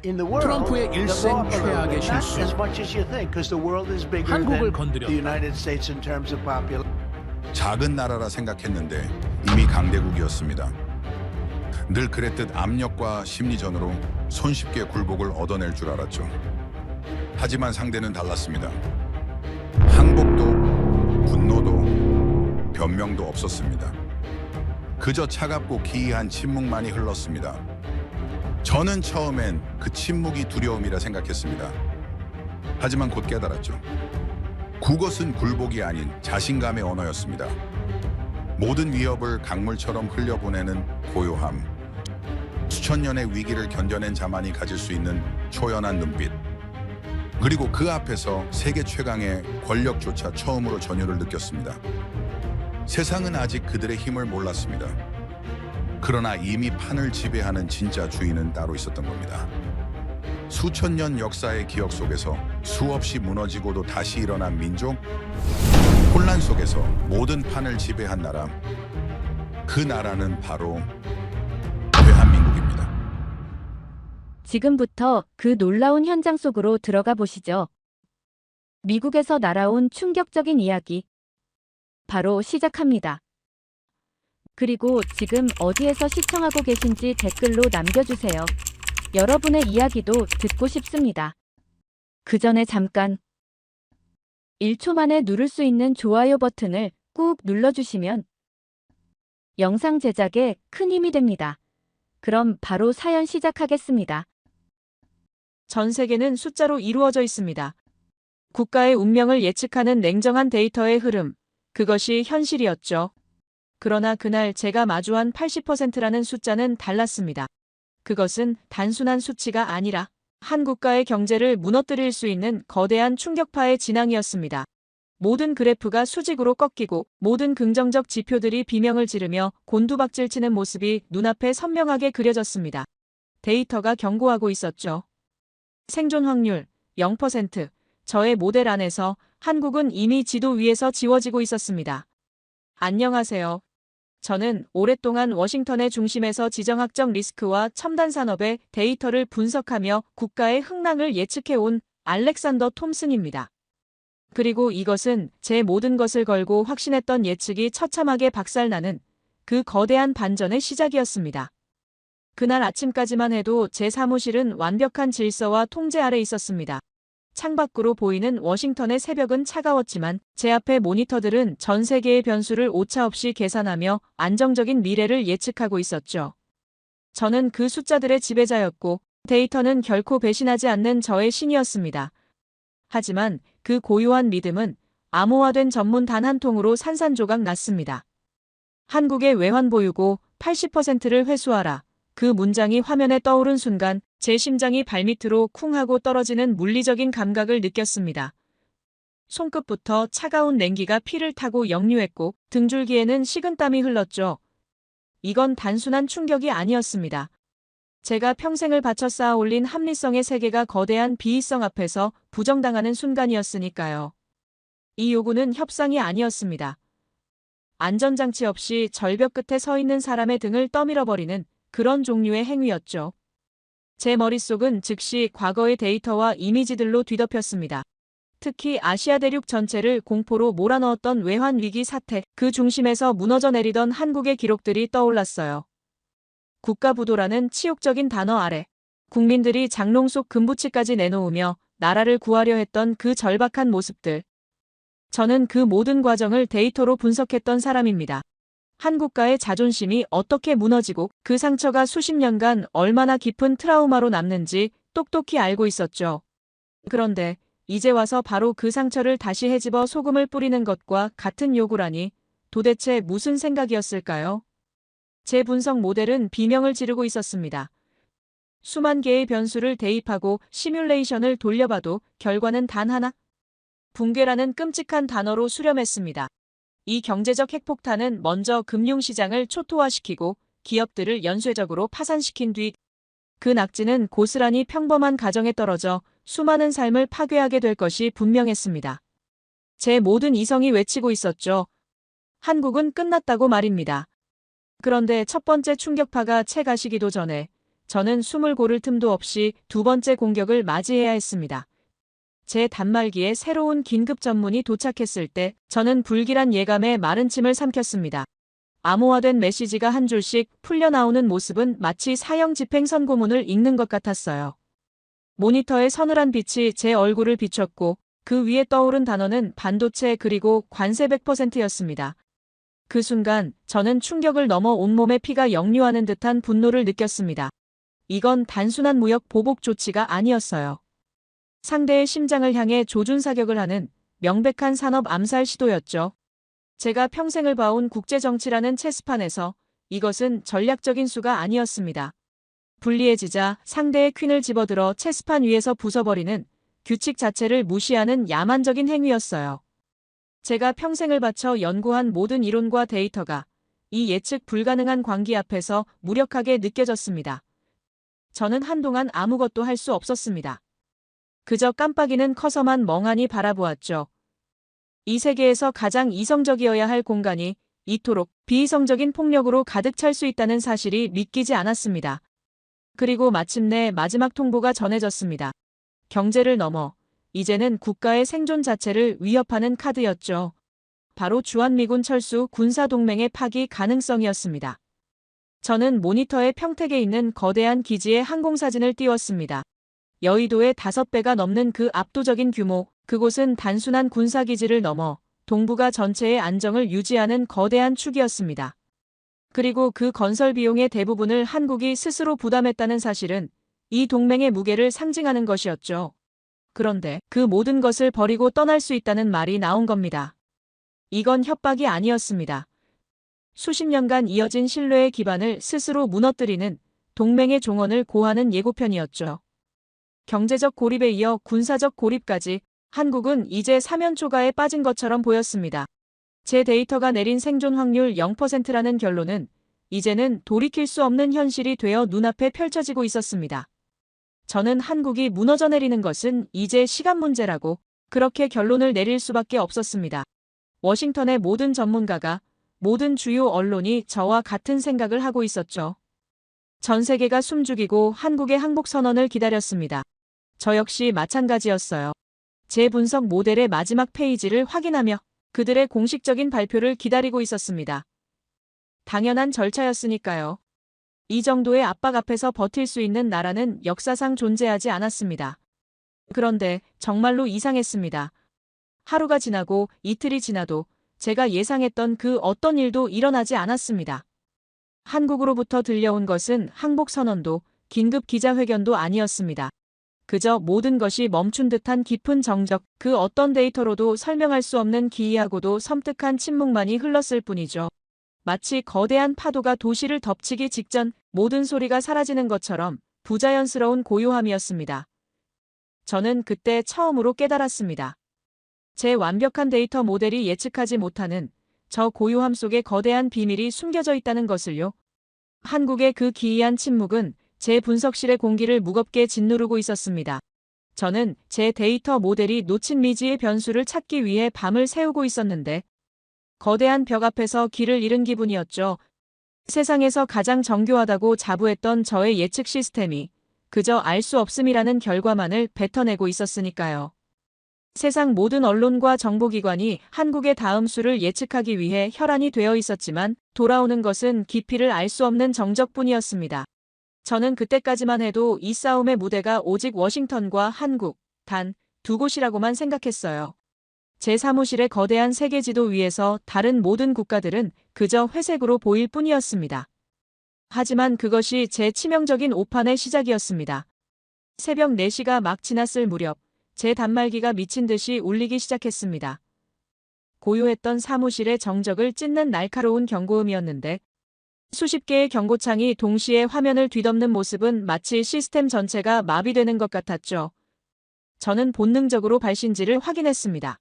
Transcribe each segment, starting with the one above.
in the world, 트럼프의 they'll go 일생 up a little 최악의 bit. Not 실수. as much as you think, because the world is bigger 한국을 than 건드렸다. the United States in terms of population. 작은 나라라 생각했는데 이미 강대국이었습니다. 늘 그랬듯 압력과 심리전으로 손쉽게 굴복을 얻어낼 줄 알았죠. 하지만 상대는 달랐습니다. 항복도, 분노도, 변명도 없었습니다. 그저 차갑고 기이한 침묵만이 흘렀습니다. 저는 처음엔 그 침묵이 두려움이라 생각했습니다. 하지만 곧 깨달았죠. 그것은 굴복이 아닌 자신감의 언어였습니다. 모든 위협을 강물처럼 흘려보내는 고요함. 수천 년의 위기를 견뎌낸 자만이 가질 수 있는 초연한 눈빛. 그리고 그 앞에서 세계 최강의 권력조차 처음으로 전율을 느꼈습니다. 세상은 아직 그들의 힘을 몰랐습니다. 그러나 이미 판을 지배하는 진짜 주인은 따로 있었던 겁니다. 수천 년 역사의 기억 속에서 수없이 무너지고도 다시 일어난 민족, 혼란 속에서 모든 판을 지배한 나라, 그 나라는 바로 대한민국입니다. 지금부터 그 놀라운 현장 속으로 들어가 보시죠. 미국에서 날아온 충격적인 이야기. 바로 시작합니다. 그리고 지금 어디에서 시청하고 계신지 댓글로 남겨주세요. 여러분의 이야기도 듣고 싶습니다. 그 전에 잠깐 1초 만에 누를 수 있는 좋아요 버튼을 꾹 눌러주시면 영상 제작에 큰 힘이 됩니다. 그럼 바로 사연 시작하겠습니다. 전 세계는 숫자로 이루어져 있습니다. 국가의 운명을 예측하는 냉정한 데이터의 흐름, 그것이 현실이었죠. 그러나 그날 제가 마주한 80%라는 숫자는 달랐습니다. 그것은 단순한 수치가 아니라 한 국가의 경제를 무너뜨릴 수 있는 거대한 충격파의 진앙이었습니다. 모든 그래프가 수직으로 꺾이고 모든 긍정적 지표들이 비명을 지르며 곤두박질치는 모습이 눈앞에 선명하게 그려졌습니다. 데이터가 경고하고 있었죠. 생존 확률 0%, 저의 모델 안에서 한국은 이미 지도 위에서 지워지고 있었습니다. 안녕하세요. 저는 오랫동안 워싱턴의 중심에서 지정학적 리스크와 첨단 산업의 데이터를 분석하며 국가의 흥락을 예측해온 알렉산더 톰슨입니다. 그리고 이것은 제 모든 것을 걸고 확신했던 예측이 처참하게 박살나는 그 거대한 반전의 시작이었습니다. 그날 아침까지만 해도 제 사무실은 완벽한 질서와 통제 아래 있었습니다. 창밖으로 보이는 워싱턴의 새벽은 차가웠지만 제 앞의 모니터들은 전 세계의 변수를 오차없이 계산하며 안정적인 미래를 예측하고 있었죠. 저는 그 숫자들의 지배자였고 데이터는 결코 배신하지 않는 저의 신이었습니다. 하지만 그 고요한 믿음은 암호화된 전문 단 한 통으로 산산조각 났습니다. 한국의 외환 보유고 80%를 회수하라. 그 문장이 화면에 떠오른 순간 제 심장이 발밑으로 쿵 하고 떨어지는 물리적인 감각을 느꼈습니다. 손끝부터 차가운 냉기가 피를 타고 역류했고 등줄기에는 식은땀이 흘렀죠. 이건 단순한 충격이 아니었습니다. 제가 평생을 바쳐 쌓아 올린 합리성의 세계가 거대한 비이성 앞에서 부정당하는 순간이었으니까요. 이 요구는 협상이 아니었습니다. 안전장치 없이 절벽 끝에 서 있는 사람의 등을 떠밀어버리는 그런 종류의 행위였죠. 제 머릿속은 즉시 과거의 데이터와 이미지들로 뒤덮였습니다. 특히 아시아 대륙 전체를 공포로 몰아넣었던 외환 위기 사태, 그 중심에서 무너져 내리던 한국의 기록들이 떠올랐어요. 국가부도라는 치욕적인 단어 아래 국민들이 장롱 속 금부치까지 내놓으며 나라를 구하려 했던 그 절박한 모습들. 저는 그 모든 과정을 데이터로 분석했던 사람입니다. 한 국가의 자존심이 어떻게 무너지고 그 상처가 수십 년간 얼마나 깊은 트라우마로 남는지 똑똑히 알고 있었죠. 그런데 이제 와서 바로 그 상처를 다시 헤집어 소금을 뿌리는 것과 같은 요구라니 도대체 무슨 생각이었을까요? 제 분석 모델은 비명을 지르고 있었습니다. 수만 개의 변수를 대입하고 시뮬레이션을 돌려봐도 결과는 단 하나? 붕괴라는 끔찍한 단어로 수렴했습니다. 이 경제적 핵폭탄은 먼저 금융시장을 초토화시키고 기업들을 연쇄적으로 파산시킨 뒤 그 낙지는 고스란히 평범한 가정에 떨어져 수많은 삶을 파괴하게 될 것이 분명했습니다. 제 모든 이성이 외치고 있었죠. 한국은 끝났다고 말입니다. 그런데 첫 번째 충격파가 채 가시기도 전에 저는 숨을 고를 틈도 없이 두 번째 공격을 맞이해야 했습니다. 제 단말기에 새로운 긴급 전문이 도착했을 때 저는 불길한 예감에 마른 침을 삼켰습니다. 암호화된 메시지가 한 줄씩 풀려나오는 모습은 마치 사형 집행 선고문을 읽는 것 같았어요. 모니터의 서늘한 빛이 제 얼굴을 비췄고 그 위에 떠오른 단어는 반도체 그리고 관세 100%였습니다. 그 순간 저는 충격을 넘어 온몸에 피가 역류하는 듯한 분노를 느꼈습니다. 이건 단순한 무역 보복 조치가 아니었어요. 상대의 심장을 향해 조준사격을 하는 명백한 산업 암살 시도였죠. 제가 평생을 봐온 국제정치라는 체스판에서 이것은 전략적인 수가 아니었습니다. 불리해지자 상대의 퀸을 집어들어 체스판 위에서 부숴버리는 규칙 자체를 무시하는 야만적인 행위였어요. 제가 평생을 바쳐 연구한 모든 이론과 데이터가 이 예측 불가능한 광기 앞에서 무력하게 느껴졌습니다. 저는 한동안 아무것도 할 수 없었습니다. 그저 깜빡이는 커서만 멍하니 바라보았죠. 이 세계에서 가장 이성적이어야 할 공간이 이토록 비이성적인 폭력으로 가득 찰 수 있다는 사실이 믿기지 않았습니다. 그리고 마침내 마지막 통보가 전해졌습니다. 경제를 넘어 이제는 국가의 생존 자체를 위협하는 카드였죠. 바로 주한미군 철수 군사동맹의 파기 가능성이었습니다. 저는 모니터의 평택에 있는 거대한 기지의 항공사진을 띄웠습니다. 여의도의 5배가 넘는 그 압도적인 규모, 그곳은 단순한 군사기지를 넘어 동북아 전체의 안정을 유지하는 거대한 축이었습니다. 그리고 그 건설 비용의 대부분을 한국이 스스로 부담했다는 사실은 이 동맹의 무게를 상징하는 것이었죠. 그런데 그 모든 것을 버리고 떠날 수 있다는 말이 나온 겁니다. 이건 협박이 아니었습니다. 수십 년간 이어진 신뢰의 기반을 스스로 무너뜨리는 동맹의 종언을 고하는 예고편이었죠. 경제적 고립에 이어 군사적 고립까지 한국은 이제 사면초가에 빠진 것처럼 보였습니다. 제 데이터가 내린 생존 확률 0%라는 결론은 이제는 돌이킬 수 없는 현실이 되어 눈앞에 펼쳐지고 있었습니다. 저는 한국이 무너져 내리는 것은 이제 시간 문제라고 그렇게 결론을 내릴 수밖에 없었습니다. 워싱턴의 모든 전문가가, 모든 주요 언론이 저와 같은 생각을 하고 있었죠. 전 세계가 숨죽이고 한국의 항복 선언을 기다렸습니다. 저 역시 마찬가지였어요. 제 분석 모델의 마지막 페이지를 확인하며 그들의 공식적인 발표를 기다리고 있었습니다. 당연한 절차였으니까요. 이 정도의 압박 앞에서 버틸 수 있는 나라는 역사상 존재하지 않았습니다. 그런데 정말로 이상했습니다. 하루가 지나고 이틀이 지나도 제가 예상했던 그 어떤 일도 일어나지 않았습니다. 한국으로부터 들려온 것은 항복 선언도 긴급 기자회견도 아니었습니다. 그저 모든 것이 멈춘 듯한 깊은 정적, 그 어떤 데이터로도 설명할 수 없는 기이하고도 섬뜩한 침묵만이 흘렀을 뿐이죠. 마치 거대한 파도가 도시를 덮치기 직전 모든 소리가 사라지는 것처럼 부자연스러운 고요함이었습니다. 저는 그때 처음으로 깨달았습니다. 제 완벽한 데이터 모델이 예측하지 못하는 저 고요함 속에 거대한 비밀이 숨겨져 있다는 것을요. 한국의 그 기이한 침묵은 제 분석실의 공기를 무겁게 짓누르고 있었습니다. 저는 제 데이터 모델이 놓친 미지의 변수를 찾기 위해 밤을 새우고 있었는데 거대한 벽 앞에서 길을 잃은 기분이었죠. 세상에서 가장 정교하다고 자부했던 저의 예측 시스템이 그저 알 수 없음이라는 결과만을 뱉어내고 있었으니까요. 세상 모든 언론과 정보기관이 한국의 다음 수를 예측하기 위해 혈안이 되어 있었지만 돌아오는 것은 깊이를 알 수 없는 정적뿐이었습니다. 저는 그때까지만 해도 이 싸움의 무대가 오직 워싱턴과 한국, 단 두 곳이라고만 생각했어요. 제 사무실의 거대한 세계지도 위에서 다른 모든 국가들은 그저 회색으로 보일 뿐이었습니다. 하지만 그것이 제 치명적인 오판의 시작이었습니다. 새벽 4시가 막 지났을 무렵 제 단말기가 미친 듯이 울리기 시작했습니다. 고요했던 사무실의 정적을 찢는 날카로운 경고음이었는데 수십 개의 경고창이 동시에 화면을 뒤덮는 모습은 마치 시스템 전체가 마비되는 것 같았죠. 저는 본능적으로 발신지를 확인했습니다.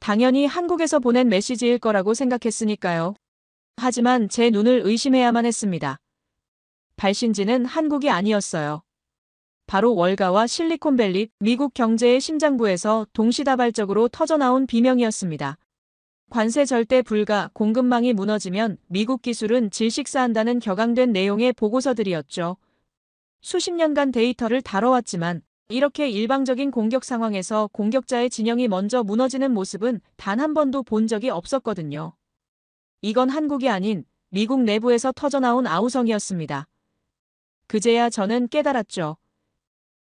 당연히 한국에서 보낸 메시지일 거라고 생각했으니까요. 하지만 제 눈을 의심해야만 했습니다. 발신지는 한국이 아니었어요. 바로 월가와 실리콘밸리, 미국 경제의 심장부에서 동시다발적으로 터져나온 비명이었습니다. 관세 절대 불가, 공급망이 무너지면 미국 기술은 질식사한다는 격앙된 내용의 보고서들이었죠. 수십 년간 데이터를 다뤄왔지만 이렇게 일방적인 공격 상황에서 공격자의 진영이 먼저 무너지는 모습은 단 한 번도 본 적이 없었거든요. 이건 한국이 아닌 미국 내부에서 터져나온 아우성이었습니다. 그제야 저는 깨달았죠.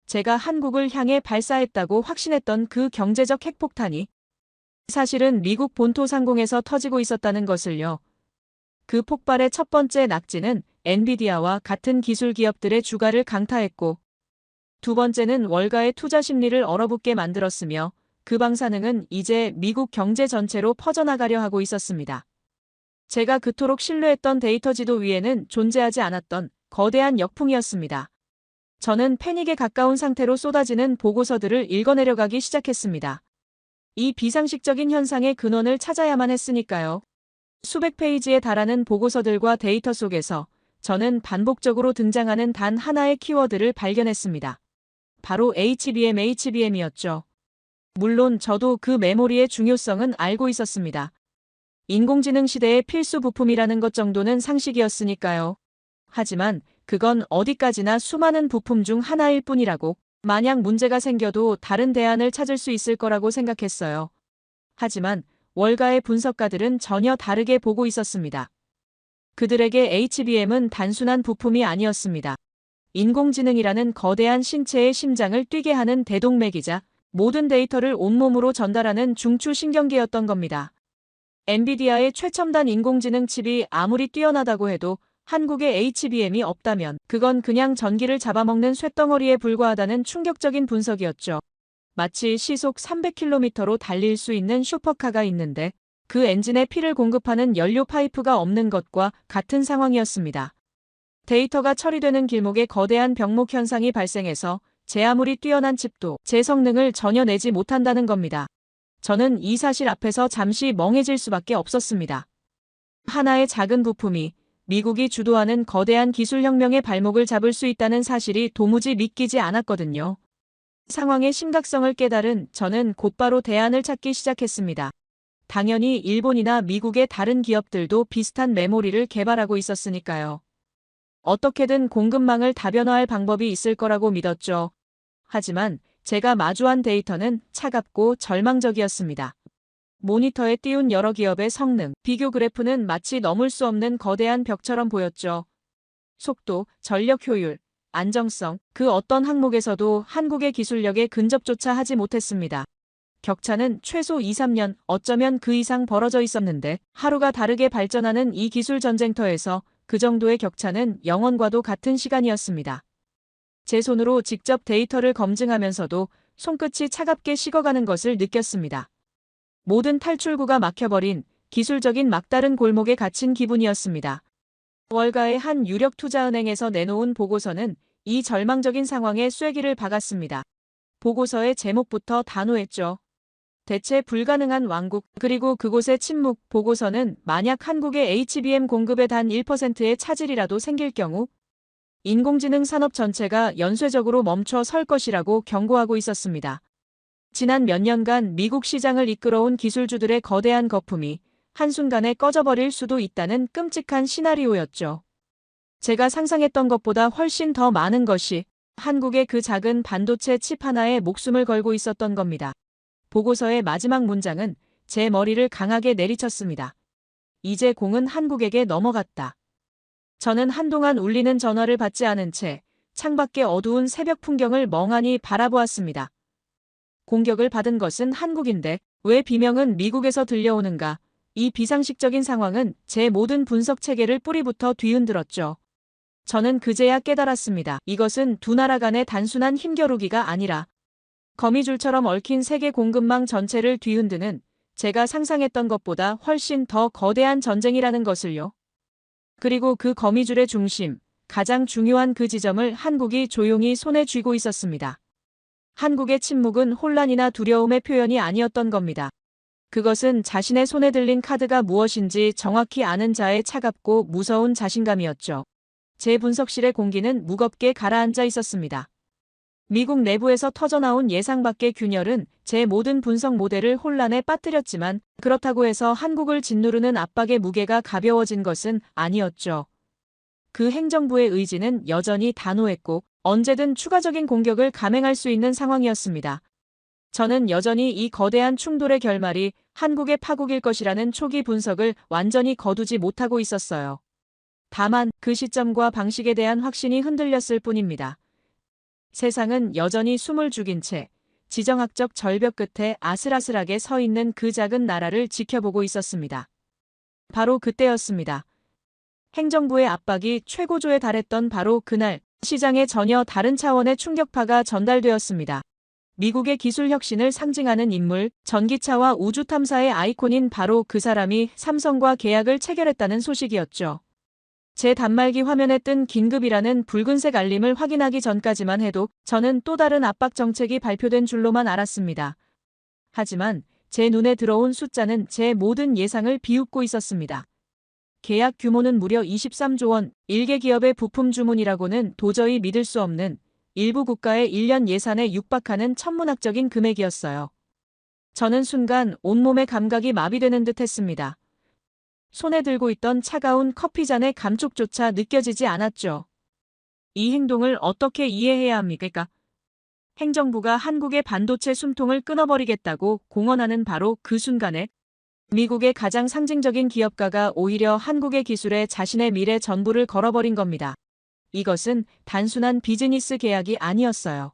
제가 한국을 향해 발사했다고 확신했던 그 경제적 핵폭탄이 사실은 미국 본토 상공에서 터지고 있었다는 것을요. 그 폭발의 첫 번째 낙지는 엔비디아와 같은 기술 기업들의 주가를 강타했고, 두 번째는 월가의 투자 심리를 얼어붙게 만들었으며 그 방사능은 이제 미국 경제 전체로 퍼져나가려 하고 있었습니다. 제가 그토록 신뢰했던 데이터 지도 위에는 존재하지 않았던 거대한 역풍이었습니다. 저는 패닉에 가까운 상태로 쏟아지는 보고서들을 읽어내려가기 시작했습니다. 이 비상식적인 현상의 근원을 찾아야만 했으니까요. 수백 페이지에 달하는 보고서들과 데이터 속에서 저는 반복적으로 등장하는 단 하나의 키워드를 발견했습니다. 바로 HBM이었죠. 물론 저도 그 메모리의 중요성은 알고 있었습니다. 인공지능 시대의 필수 부품이라는 것 정도는 상식이었으니까요. 하지만 그건 어디까지나 수많은 부품 중 하나일 뿐이라고, 만약 문제가 생겨도 다른 대안을 찾을 수 있을 거라고 생각했어요. 하지만 월가의 분석가들은 전혀 다르게 보고 있었습니다. 그들에게 HBM은 단순한 부품이 아니었습니다. 인공지능이라는 거대한 신체의 심장을 뛰게 하는 대동맥이자 모든 데이터를 온몸으로 전달하는 중추신경계였던 겁니다. 엔비디아의 최첨단 인공지능 칩이 아무리 뛰어나다고 해도 한국에 HBM이 없다면 그건 그냥 전기를 잡아먹는 쇳덩어리에 불과하다는 충격적인 분석이었죠. 마치 시속 300km로 달릴 수 있는 슈퍼카가 있는데 그 엔진에 피를 공급하는 연료 파이프가 없는 것과 같은 상황이었습니다. 데이터가 처리되는 길목에 거대한 병목 현상이 발생해서 제 아무리 뛰어난 칩도 제 성능을 전혀 내지 못한다는 겁니다. 저는 이 사실 앞에서 잠시 멍해질 수밖에 없었습니다. 하나의 작은 부품이 미국이 주도하는 거대한 기술혁명의 발목을 잡을 수 있다는 사실이 도무지 믿기지 않았거든요. 상황의 심각성을 깨달은 저는 곧바로 대안을 찾기 시작했습니다. 당연히 일본이나 미국의 다른 기업들도 비슷한 메모리를 개발하고 있었으니까요. 어떻게든 공급망을 다변화할 방법이 있을 거라고 믿었죠. 하지만 제가 마주한 데이터는 차갑고 절망적이었습니다. 모니터에 띄운 여러 기업의 성능, 비교 그래프는 마치 넘을 수 없는 거대한 벽처럼 보였죠. 속도, 전력 효율, 안정성, 그 어떤 항목에서도 한국의 기술력에 근접조차 하지 못했습니다. 격차는 최소 2~3년, 어쩌면 그 이상 벌어져 있었는데 하루가 다르게 발전하는 이 기술 전쟁터에서 그 정도의 격차는 영원과도 같은 시간이었습니다. 제 손으로 직접 데이터를 검증하면서도 손끝이 차갑게 식어가는 것을 느꼈습니다. 모든 탈출구가 막혀버린 기술적인 막다른 골목에 갇힌 기분이었습니다. 월가의 한 유력 투자은행에서 내놓은 보고서는 이 절망적인 상황에 쐐기를 박았습니다. 보고서의 제목부터 단호했죠. 대체 불가능한 왕국, 그리고 그곳의 침묵. 보고서는 만약 한국의 HBM 공급의 단 1%의 차질이라도 생길 경우 인공지능 산업 전체가 연쇄적으로 멈춰 설 것이라고 경고하고 있었습니다. 지난 몇 년간 미국 시장을 이끌어온 기술주들의 거대한 거품이 한순간에 꺼져버릴 수도 있다는 끔찍한 시나리오였죠. 제가 상상했던 것보다 훨씬 더 많은 것이 한국의 그 작은 반도체 칩 하나에 목숨을 걸고 있었던 겁니다. 보고서의 마지막 문장은 제 머리를 강하게 내리쳤습니다. 이제 공은 한국에게 넘어갔다. 저는 한동안 울리는 전화를 받지 않은 채 창밖의 어두운 새벽 풍경을 멍하니 바라보았습니다. 공격을 받은 것은 한국인데 왜 비명은 미국에서 들려오는가? 이 비상식적인 상황은 제 모든 분석 체계를 뿌리부터 뒤흔들었죠. 저는 그제야 깨달았습니다. 이것은 두 나라 간의 단순한 힘겨루기가 아니라 거미줄처럼 얽힌 세계 공급망 전체를 뒤흔드는 제가 상상했던 것보다 훨씬 더 거대한 전쟁이라는 것을요. 그리고 그 거미줄의 중심, 가장 중요한 그 지점을 한국이 조용히 손에 쥐고 있었습니다. 한국의 침묵은 혼란이나 두려움의 표현이 아니었던 겁니다. 그것은 자신의 손에 들린 카드가 무엇인지 정확히 아는 자의 차갑고 무서운 자신감이었죠. 제 분석실의 공기는 무겁게 가라앉아 있었습니다. 미국 내부에서 터져나온 예상 밖의 균열은 제 모든 분석 모델을 혼란에 빠뜨렸지만 그렇다고 해서 한국을 짓누르는 압박의 무게가 가벼워진 것은 아니었죠. 그 행정부의 의지는 여전히 단호했고 언제든 추가적인 공격을 감행할 수 있는 상황이었습니다. 저는 여전히 이 거대한 충돌의 결말이 한국의 파국일 것이라는 초기 분석을 완전히 거두지 못하고 있었어요. 다만 그 시점과 방식에 대한 확신이 흔들렸을 뿐입니다. 세상은 여전히 숨을 죽인 채 지정학적 절벽 끝에 아슬아슬하게 서 있는 그 작은 나라를 지켜보고 있었습니다. 바로 그때였습니다. 행정부의 압박이 최고조에 달했던 바로 그날, 시장에 전혀 다른 차원의 충격파가 전달되었습니다. 미국의 기술 혁신을 상징하는 인물, 전기차와 우주 탐사의 아이콘인 바로 그 사람이 삼성과 계약을 체결했다는 소식이었죠. 제 단말기 화면에 뜬 긴급이라는 붉은색 알림을 확인하기 전까지만 해도 저는 또 다른 압박 정책이 발표된 줄로만 알았습니다. 하지만 제 눈에 들어온 숫자는 제 모든 예상을 비웃고 있었습니다. 계약 규모는 무려 23조 원, 일개 기업의 부품 주문이라고는 도저히 믿을 수 없는 일부 국가의 1년 예산에 육박하는 천문학적인 금액이었어요. 저는 순간 온몸의 감각이 마비되는 듯 했습니다. 손에 들고 있던 차가운 커피잔의 감촉조차 느껴지지 않았죠. 이 행동을 어떻게 이해해야 합니까? 행정부가 한국의 반도체 숨통을 끊어버리겠다고 공언하는 바로 그 순간에 미국의 가장 상징적인 기업가가 오히려 한국의 기술에 자신의 미래 전부를 걸어버린 겁니다. 이것은 단순한 비즈니스 계약이 아니었어요.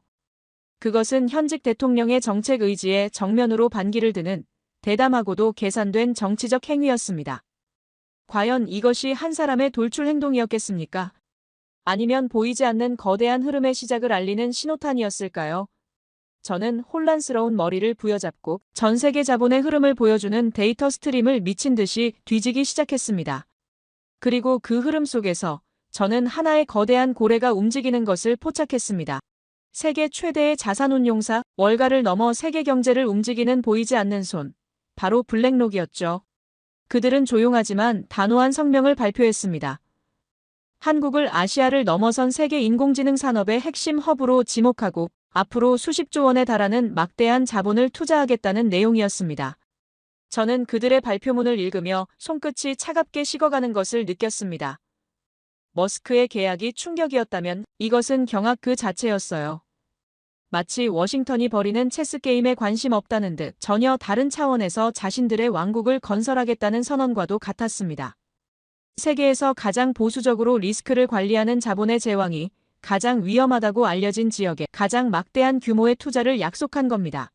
그것은 현직 대통령의 정책 의지에 정면으로 반기를 드는 대담하고도 계산된 정치적 행위였습니다. 과연 이것이 한 사람의 돌출 행동이었겠습니까? 아니면 보이지 않는 거대한 흐름의 시작을 알리는 신호탄이었을까요? 저는 혼란스러운 머리를 부여잡고 전 세계 자본의 흐름을 보여주는 데이터 스트림을 미친 듯이 뒤지기 시작했습니다. 그리고 그 흐름 속에서 저는 하나의 거대한 고래가 움직이는 것을 포착했습니다. 세계 최대의 자산운용사, 월가를 넘어 세계 경제를 움직이는 보이지 않는 손. 바로 블랙록이었죠. 그들은 조용하지만 단호한 성명을 발표했습니다. 한국을 아시아를 넘어선 세계 인공지능 산업의 핵심 허브로 지목하고 앞으로 수십조 원에 달하는 막대한 자본을 투자하겠다는 내용이었습니다. 저는 그들의 발표문을 읽으며 손끝이 차갑게 식어가는 것을 느꼈습니다. 머스크의 계약이 충격이었다면 이것은 경악 그 자체였어요. 마치 워싱턴이 벌이는 체스게임에 관심 없다는 듯 전혀 다른 차원에서 자신들의 왕국을 건설하겠다는 선언과도 같았습니다. 세계에서 가장 보수적으로 리스크를 관리하는 자본의 제왕이 가장 위험하다고 알려진 지역에 가장 막대한 규모의 투자를 약속한 겁니다.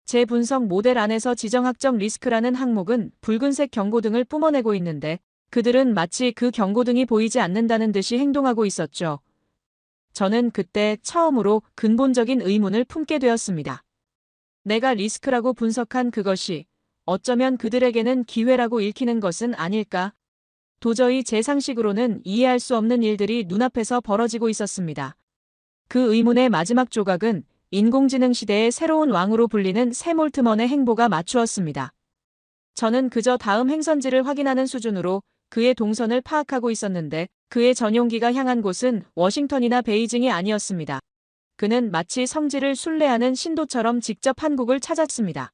제 분석 모델 안에서 지정학적 리스크라는 항목은 붉은색 경고등을 뿜어내고 있는데 그들은 마치 그 경고등이 보이지 않는다는 듯이 행동하고 있었죠. 저는 그때 처음으로 근본적인 의문을 품게 되었습니다. 내가 리스크라고 분석한 그것이 어쩌면 그들에게는 기회라고 읽히는 것은 아닐까? 도저히 제 상식으로는 이해할 수 없는 일들이 눈앞에서 벌어지고 있었습니다. 그 의문의 마지막 조각은 인공지능 시대의 새로운 왕으로 불리는 샘 올트먼의 행보가 맞추었습니다. 저는 그저 다음 행선지를 확인하는 수준으로 그의 동선을 파악하고 있었는데 그의 전용기가 향한 곳은 워싱턴이나 베이징이 아니었습니다. 그는 마치 성지를 순례하는 신도처럼 직접 한국을 찾았습니다.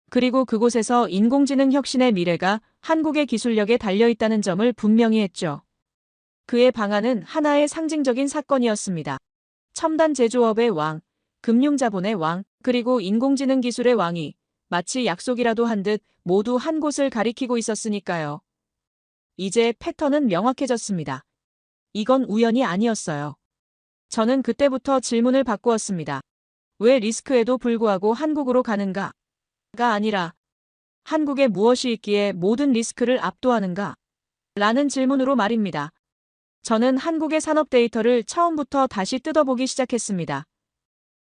그리고 그곳에서 인공지능 혁신의 미래가 한국의 기술력에 달려있다는 점을 분명히 했죠. 그의 방안은 하나의 상징적인 사건이었습니다. 첨단 제조업의 왕, 금융자본의 왕, 그리고 인공지능 기술의 왕이 마치 약속이라도 한 듯 모두 한 곳을 가리키고 있었으니까요. 이제 패턴은 명확해졌습니다. 이건 우연이 아니었어요. 저는 그때부터 질문을 바꾸었습니다. 왜 리스크에도 불구하고 한국으로 가는가? 가 아니라 한국에 무엇이 있기에 모든 리스크를 압도하는가? 라는 질문으로 말입니다. 저는 한국의 산업 데이터를 처음부터 다시 뜯어보기 시작했습니다.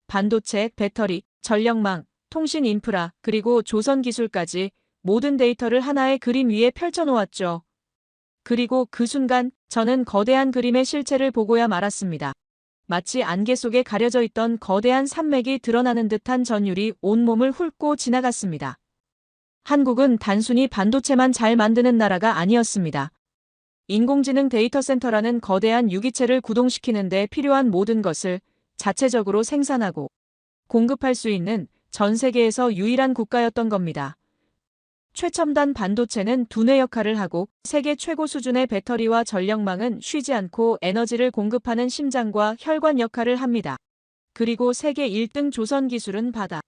반도체, 배터리, 전력망, 통신 인프라, 그리고 조선 기술까지 모든 데이터를 하나의 그림 위에 펼쳐놓았죠. 그리고 그 순간 저는 거대한 그림의 실체를 보고야 말았습니다. 마치 안개 속에 가려져 있던 거대한 산맥이 드러나는 듯한 전율이 온몸을 훑고 지나갔습니다. 한국은 단순히 반도체만 잘 만드는 나라가 아니었습니다. 인공지능 데이터 센터라는 거대한 유기체를 구동시키는 데 필요한 모든 것을 자체적으로 생산하고 공급할 수 있는 전 세계에서 유일한 국가였던 겁니다. 최첨단 반도체는 두뇌 역할을 하고 세계 최고 수준의 배터리와 전력망은 쉬지 않고 에너지를 공급하는 심장과 혈관 역할을 합니다. 그리고 세계 1등 조선 기술은 바다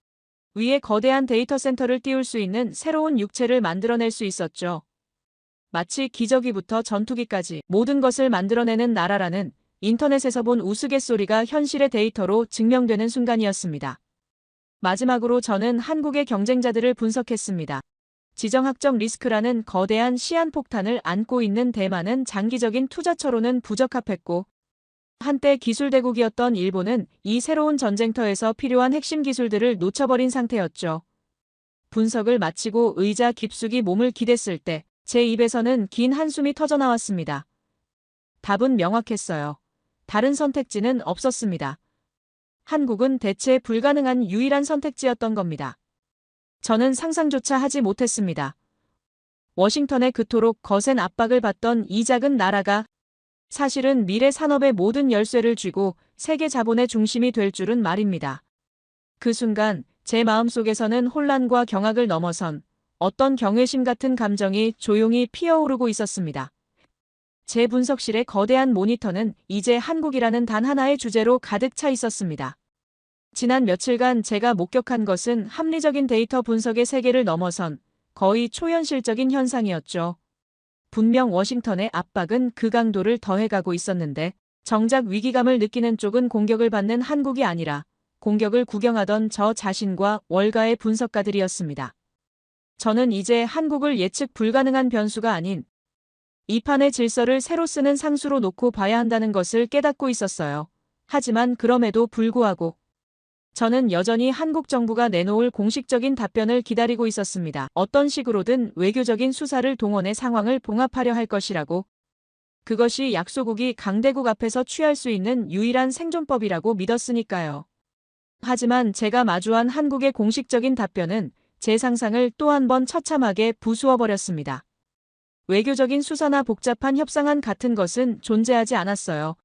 위에 거대한 데이터 센터를 띄울 수 있는 새로운 육체를 만들어낼 수 있었죠. 마치 기저귀부터 전투기까지 모든 것을 만들어내는 나라라는 인터넷에서 본 우스갯소리가 현실의 데이터로 증명되는 순간이었습니다. 마지막으로 저는 한국의 경쟁자들을 분석했습니다. 지정학적 리스크라는 거대한 시한폭탄을 안고 있는 대만은 장기적인 투자처로는 부적합했고 한때 기술대국이었던 일본은 이 새로운 전쟁터에서 필요한 핵심 기술들을 놓쳐버린 상태였죠. 분석을 마치고 의자 깊숙이 몸을 기댔을 때 제 입에서는 긴 한숨이 터져나왔습니다. 답은 명확했어요. 다른 선택지는 없었습니다. 한국은 대체 불가능한 유일한 선택지였던 겁니다. 저는 상상조차 하지 못했습니다. 워싱턴에 그토록 거센 압박을 받던 이 작은 나라가 사실은 미래 산업의 모든 열쇠를 쥐고 세계 자본의 중심이 될 줄은 말입니다. 그 순간 제 마음속에서는 혼란과 경악을 넘어선 어떤 경외심 같은 감정이 조용히 피어오르고 있었습니다. 제 분석실의 거대한 모니터는 이제 한국이라는 단 하나의 주제로 가득 차 있었습니다. 지난 며칠간 제가 목격한 것은 합리적인 데이터 분석의 세계를 넘어선 거의 초현실적인 현상이었죠. 분명 워싱턴의 압박은 그 강도를 더해가고 있었는데 정작 위기감을 느끼는 쪽은 공격을 받는 한국이 아니라 공격을 구경하던 저 자신과 월가의 분석가들이었습니다. 저는 이제 한국을 예측 불가능한 변수가 아닌 이 판의 질서를 새로 쓰는 상수로 놓고 봐야 한다는 것을 깨닫고 있었어요. 하지만 그럼에도 불구하고 저는 여전히 한국 정부가 내놓을 공식적인 답변을 기다리고 있었습니다. 어떤 식으로든 외교적인 수사를 동원해 상황을 봉합하려 할 것이라고. 그것이 약소국이 강대국 앞에서 취할 수 있는 유일한 생존법이라고 믿었으니까요. 하지만 제가 마주한 한국의 공식적인 답변은 제 상상을 또 한 번 처참하게 부수어버렸습니다. 외교적인 수사나 복잡한 협상안 같은 것은 존재하지 않았어요.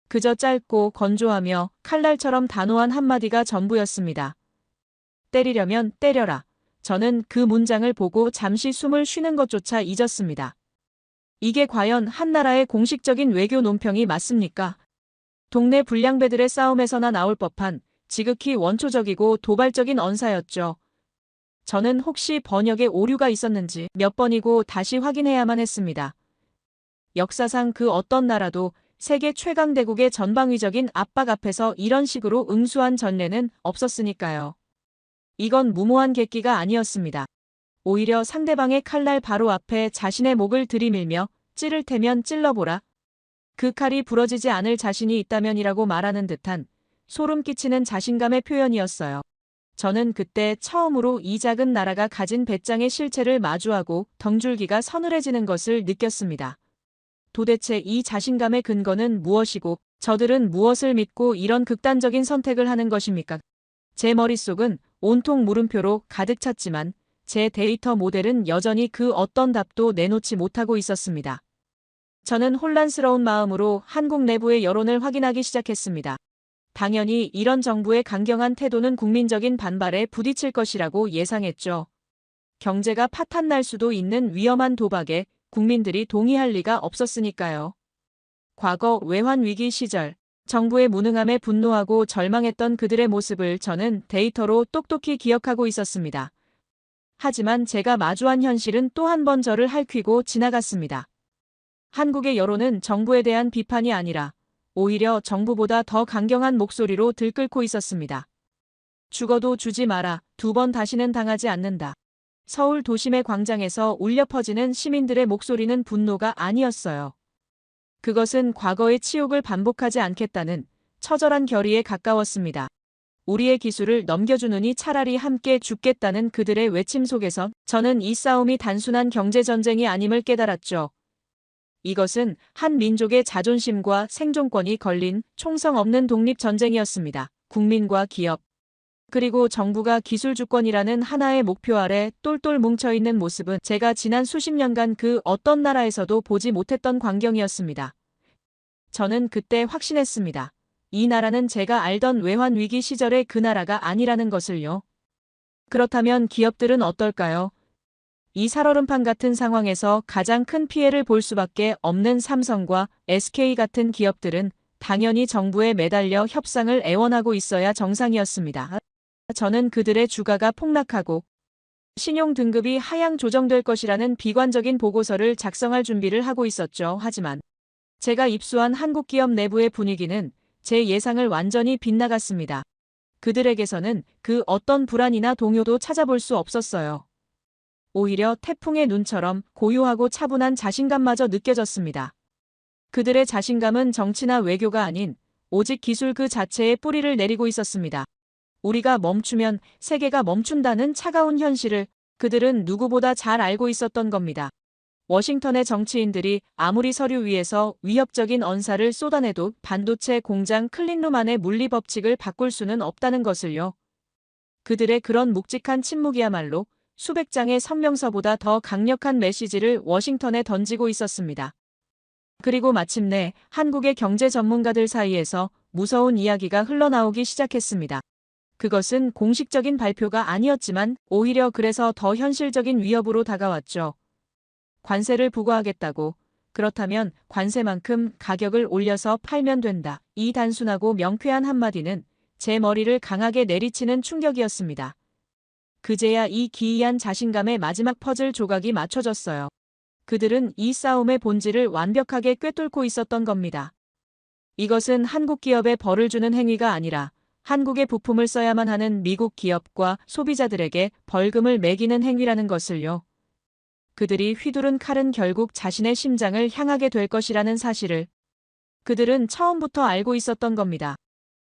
그저 짧고 건조하며 칼날처럼 단호한 한마디가 전부였습니다. 때리려면 때려라. 저는 그 문장을 보고 잠시 숨을 쉬는 것조차 잊었습니다. 이게 과연 한 나라의 공식적인 외교 논평이 맞습니까? 동네 불량배들의 싸움에서나 나올 법한 지극히 원초적이고 도발적인 언사였죠. 저는 혹시 번역에 오류가 있었는지 몇 번이고 다시 확인해야만 했습니다. 역사상 그 어떤 나라도 세계 최강대국의 전방위적인 압박 앞에서 이런 식으로 응수한 전례는 없었으니까요. 이건 무모한 객기가 아니었습니다. 오히려 상대방의 칼날 바로 앞에 자신의 목을 들이밀며 찌를 테면 찔러보라. 그 칼이 부러지지 않을 자신이 있다면이라고 말하는 듯한 소름 끼치는 자신감의 표현이었어요. 저는 그때 처음으로 이 작은 나라가 가진 배짱의 실체를 마주하고 덩줄기가 서늘해지는 것을 느꼈습니다. 도대체 이 자신감의 근거는 무엇이고 저들은 무엇을 믿고 이런 극단적인 선택을 하는 것입니까? 제 머릿속은 온통 물음표로 가득 찼지만 제 데이터 모델은 여전히 그 어떤 답도 내놓지 못하고 있었습니다. 저는 혼란스러운 마음으로 한국 내부의 여론을 확인하기 시작했습니다. 당연히 이런 정부의 강경한 태도는 국민적인 반발에 부딪힐 것이라고 예상했죠. 경제가 파탄날 수도 있는 위험한 도박에 국민들이 동의할 리가 없었으니까요. 과거 외환위기 시절 정부의 무능함에 분노하고 절망했던 그들의 모습을 저는 데이터로 똑똑히 기억하고 있었습니다. 하지만 제가 마주한 현실은 또 한 번 저를 핥히고 지나갔습니다. 한국의 여론은 정부에 대한 비판이 아니라 오히려 정부보다 더 강경한 목소리로 들끓고 있었습니다. 죽어도 주지 마라. 2번 다시는 당하지 않는다. 서울 도심의 광장에서 울려 퍼지는 시민들의 목소리는 분노가 아니었어요. 그것은 과거의 치욕을 반복하지 않겠다는 처절한 결의에 가까웠습니다. 우리의 기술을 넘겨주느니 차라리 함께 죽겠다는 그들의 외침 속에서 저는 이 싸움이 단순한 경제전쟁이 아님을 깨달았죠. 이것은 한 민족의 자존심과 생존권이 걸린 총성 없는 독립전쟁이었습니다. 국민과 기업, 그리고 정부가 기술주권이라는 하나의 목표 아래 똘똘 뭉쳐있는 모습은 제가 지난 수십 년간 그 어떤 나라에서도 보지 못했던 광경이었습니다. 저는 그때 확신했습니다. 이 나라는 제가 알던 외환위기 시절의 그 나라가 아니라는 것을요. 그렇다면 기업들은 어떨까요? 이 살얼음판 같은 상황에서 가장 큰 피해를 볼 수밖에 없는 삼성과 SK 같은 기업들은 당연히 정부에 매달려 협상을 애원하고 있어야 정상이었습니다. 저는 그들의 주가가 폭락하고 신용 등급이 하향 조정될 것이라는 비관적인 보고서를 작성할 준비를 하고 있었죠. 하지만 제가 입수한 한국 기업 내부의 분위기는 제 예상을 완전히 빗나갔습니다. 그들에게서는 그 어떤 불안이나 동요도 찾아볼 수 없었어요. 오히려 태풍의 눈처럼 고요하고 차분한 자신감마저 느껴졌습니다. 그들의 자신감은 정치나 외교가 아닌 오직 기술 그 자체에 뿌리를 내리고 있었습니다. 우리가 멈추면 세계가 멈춘다는 차가운 현실을 그들은 누구보다 잘 알고 있었던 겁니다. 워싱턴의 정치인들이 아무리 서류 위에서 위협적인 언사를 쏟아내도 반도체 공장 클린룸 안의 물리 법칙을 바꿀 수는 없다는 것을요. 그들의 그런 묵직한 침묵이야말로 수백 장의 성명서보다 더 강력한 메시지를 워싱턴에 던지고 있었습니다. 그리고 마침내 한국의 경제 전문가들 사이에서 무서운 이야기가 흘러나오기 시작했습니다. 그것은 공식적인 발표가 아니었지만 오히려 그래서 더 현실적인 위협으로 다가왔죠. 관세를 부과하겠다고. 그렇다면 관세만큼 가격을 올려서 팔면 된다. 이 단순하고 명쾌한 한마디는 제 머리를 강하게 내리치는 충격이었습니다. 그제야 이 기이한 자신감의 마지막 퍼즐 조각이 맞춰졌어요. 그들은 이 싸움의 본질을 완벽하게 꿰뚫고 있었던 겁니다. 이것은 한국 기업에 벌을 주는 행위가 아니라 한국의 부품을 써야만 하는 미국 기업과 소비자들에게 벌금을 매기는 행위라는 것을요. 그들이 휘두른 칼은 결국 자신의 심장을 향하게 될 것이라는 사실을 그들은 처음부터 알고 있었던 겁니다.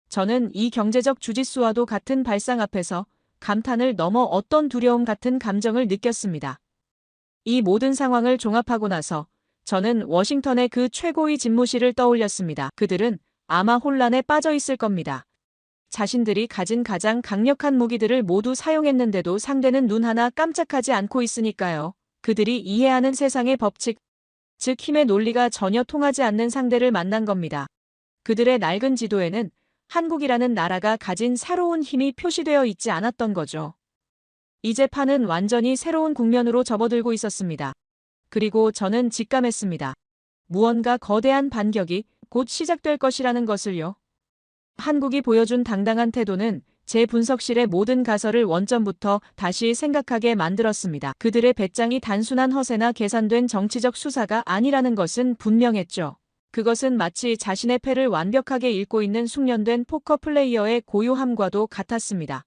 저는 이 경제적 주짓수와도 같은 발상 앞에서 감탄을 넘어 어떤 두려움 같은 감정을 느꼈습니다. 이 모든 상황을 종합하고 나서 저는 워싱턴의 그 최고의 집무실을 떠올렸습니다. 그들은 아마 혼란에 빠져 있을 겁니다. 자신들이 가진 가장 강력한 무기들을 모두 사용했는데도 상대는 눈 하나 깜짝하지 않고 있으니까요. 그들이 이해하는 세상의 법칙, 즉 힘의 논리가 전혀 통하지 않는 상대를 만난 겁니다. 그들의 낡은 지도에는 한국이라는 나라가 가진 새로운 힘이 표시되어 있지 않았던 거죠. 이제 판은 완전히 새로운 국면으로 접어들고 있었습니다. 그리고 저는 직감했습니다. 무언가 거대한 반격이 곧 시작될 것이라는 것을요. 한국이 보여준 당당한 태도는 제 분석실의 모든 가설을 원점부터 다시 생각하게 만들었습니다. 그들의 배짱이 단순한 허세나 계산된 정치적 수사가 아니라는 것은 분명했죠. 그것은 마치 자신의 패를 완벽하게 읽고 있는 숙련된 포커 플레이어의 고요함과도 같았습니다.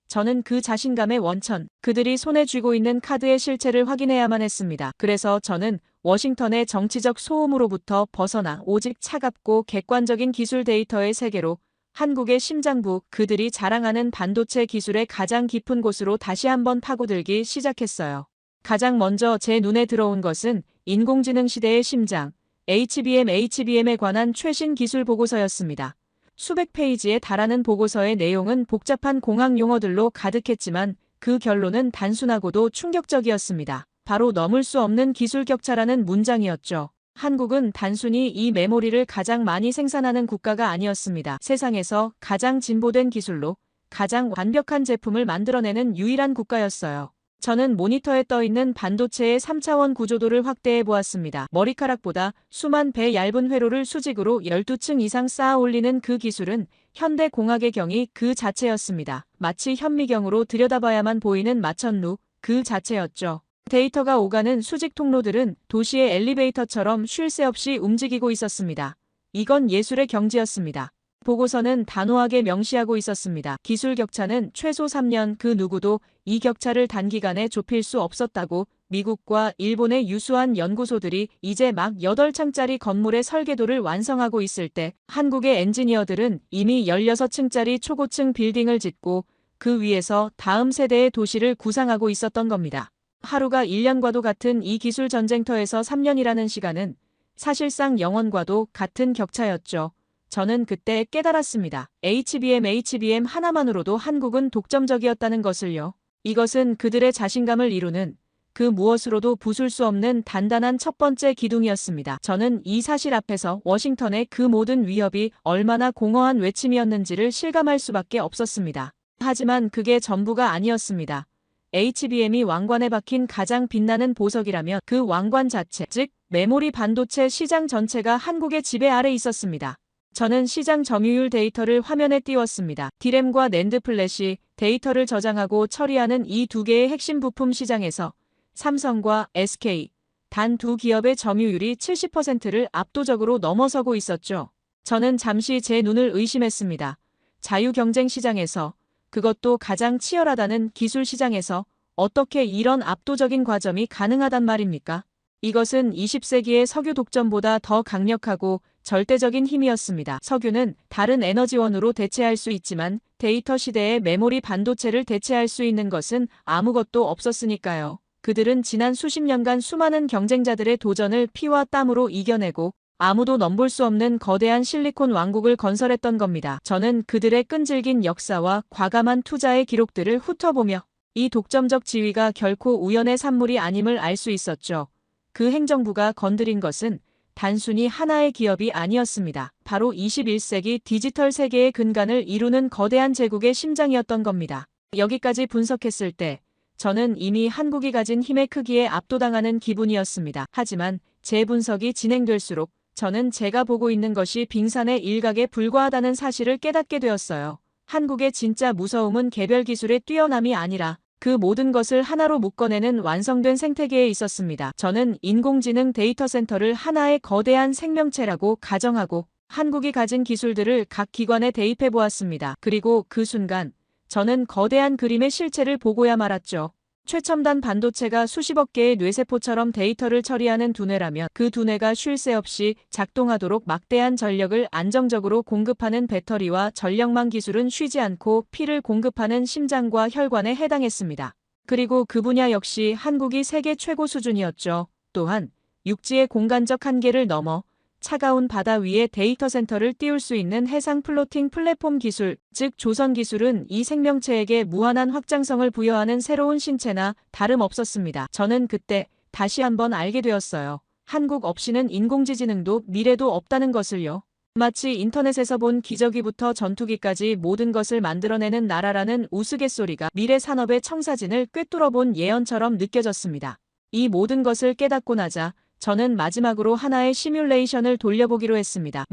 저는 그 자신감의 원천, 그들이 손에 쥐고 있는 카드의 실체를 확인해야만 했습니다. 그래서 저는 워싱턴의 정치적 소음으로부터 벗어나 오직 차갑고 객관적인 기술 데이터의 세계로 한국의 심장부, 그들이 자랑하는 반도체 기술의 가장 깊은 곳으로 다시 한번 파고들기 시작했어요. 가장 먼저 제 눈에 들어온 것은 인공지능 시대의 심장, HBM에 관한 최신 기술 보고서였습니다. 수백 페이지에 달하는 보고서의 내용은 복잡한 공학 용어들로 가득했지만 그 결론은 단순하고도 충격적이었습니다. 바로 넘을 수 없는 기술 격차라는 문장이었죠. 한국은 단순히 이 메모리를 가장 많이 생산하는 국가가 아니었습니다. 세상에서 가장 진보된 기술로 가장 완벽한 제품을 만들어내는 유일한 국가였어요. 저는 모니터에 떠있는 반도체의 3차원 구조도를 확대해 보았습니다. 머리카락보다 수만 배 얇은 회로를 수직으로 12층 이상 쌓아 올리는 그 기술은 현대 공학의 경이 그 자체였습니다. 마치 현미경으로 들여다봐야만 보이는 마천루 그 자체였죠. 데이터가 오가는 수직 통로들은 도시의 엘리베이터처럼 쉴 새 없이 움직이고 있었습니다. 이건 예술의 경지였습니다. 보고서는 단호하게 명시하고 있었습니다. 기술 격차는 최소 3년, 그 누구도 이 격차를 단기간에 좁힐 수 없었다고. 미국과 일본의 유수한 연구소들이 이제 막 8창짜리 건물의 설계도를 완성하고 있을 때 한국의 엔지니어들은 이미 16층짜리 초고층 빌딩을 짓고 그 위에서 다음 세대의 도시를 구상하고 있었던 겁니다. 하루가 1년과도 같은 이 기술 전쟁터에서 3년이라는 시간은 사실상 영원과도 같은 격차였죠. 저는 그때 깨달았습니다. HBM 하나만으로도 한국은 독점적이었다는 것을요. 이것은 그들의 자신감을 이루는 그 무엇으로도 부술 수 없는 단단한 첫 번째 기둥이었습니다. 저는 이 사실 앞에서 워싱턴의 그 모든 위협이 얼마나 공허한 외침이었는지를 실감할 수밖에 없었습니다. 하지만 그게 전부가 아니었습니다. HBM이 왕관에 박힌 가장 빛나는 보석이라면 그 왕관 자체, 즉 메모리 반도체 시장 전체가 한국의 지배 아래 있었습니다. 저는 시장 점유율 데이터를 화면에 띄웠습니다. D램과 낸드 플래시, 데이터를 저장하고 처리하는 이 두 개의 핵심 부품 시장에서 삼성과 SK, 단 두 기업의 점유율이 70%를 압도적으로 넘어서고 있었죠. 저는 잠시 제 눈을 의심했습니다. 자유경쟁 시장에서, 그것도 가장 치열하다는 기술 시장에서 어떻게 이런 압도적인 과점이 가능하단 말입니까? 이것은 20세기의 석유 독점보다 더 강력하고 절대적인 힘이었습니다. 석유는 다른 에너지원으로 대체할 수 있지만 데이터 시대의 메모리 반도체를 대체할 수 있는 것은 아무것도 없었으니까요. 그들은 지난 수십 년간 수많은 경쟁자들의 도전을 피와 땀으로 이겨내고 아무도 넘볼 수 없는 거대한 실리콘 왕국을 건설했던 겁니다. 저는 그들의 끈질긴 역사와 과감한 투자의 기록들을 훑어보며 이 독점적 지위가 결코 우연의 산물이 아님을 알 수 있었죠. 그 행정부가 건드린 것은 단순히 하나의 기업이 아니었습니다. 바로 21세기 디지털 세계의 근간을 이루는 거대한 제국의 심장이었던 겁니다. 여기까지 분석했을 때 저는 이미 한국이 가진 힘의 크기에 압도당하는 기분이었습니다. 하지만 제 분석이 진행될수록 저는 제가 보고 있는 것이 빙산의 일각에 불과하다는 사실을 깨닫게 되었어요. 한국의 진짜 무서움은 개별 기술의 뛰어남이 아니라 그 모든 것을 하나로 묶어내는 완성된 생태계에 있었습니다. 저는 인공지능 데이터 센터를 하나의 거대한 생명체라고 가정하고 한국이 가진 기술들을 각 기관에 대입해 보았습니다. 그리고 그 순간 저는 거대한 그림의 실체를 보고야 말았죠. 최첨단 반도체가 수십억 개의 뇌세포처럼 데이터를 처리하는 두뇌라면 그 두뇌가 쉴 새 없이 작동하도록 막대한 전력을 안정적으로 공급하는 배터리와 전력망 기술은 쉬지 않고 피를 공급하는 심장과 혈관에 해당했습니다. 그리고 그 분야 역시 한국이 세계 최고 수준이었죠. 또한 육지의 공간적 한계를 넘어 차가운 바다 위에 데이터 센터를 띄울 수 있는 해상 플로팅 플랫폼 기술, 즉 조선 기술은 이 생명체에게 무한한 확장성을 부여하는 새로운 신체나 다름없었습니다. 저는 그때 다시 한번 알게 되었어요. 한국 없이는 인공지능도 미래도 없다는 것을요. 마치 인터넷에서 본 기저귀부터 전투기까지 모든 것을 만들어내는 나라라는 우스갯소리가 미래 산업의 청사진을 꿰뚫어본 예언처럼 느껴졌습니다. 이 모든 것을 깨닫고 나자 저는 마지막으로 하나의 시뮬레이션을 돌려보기로 했습니다.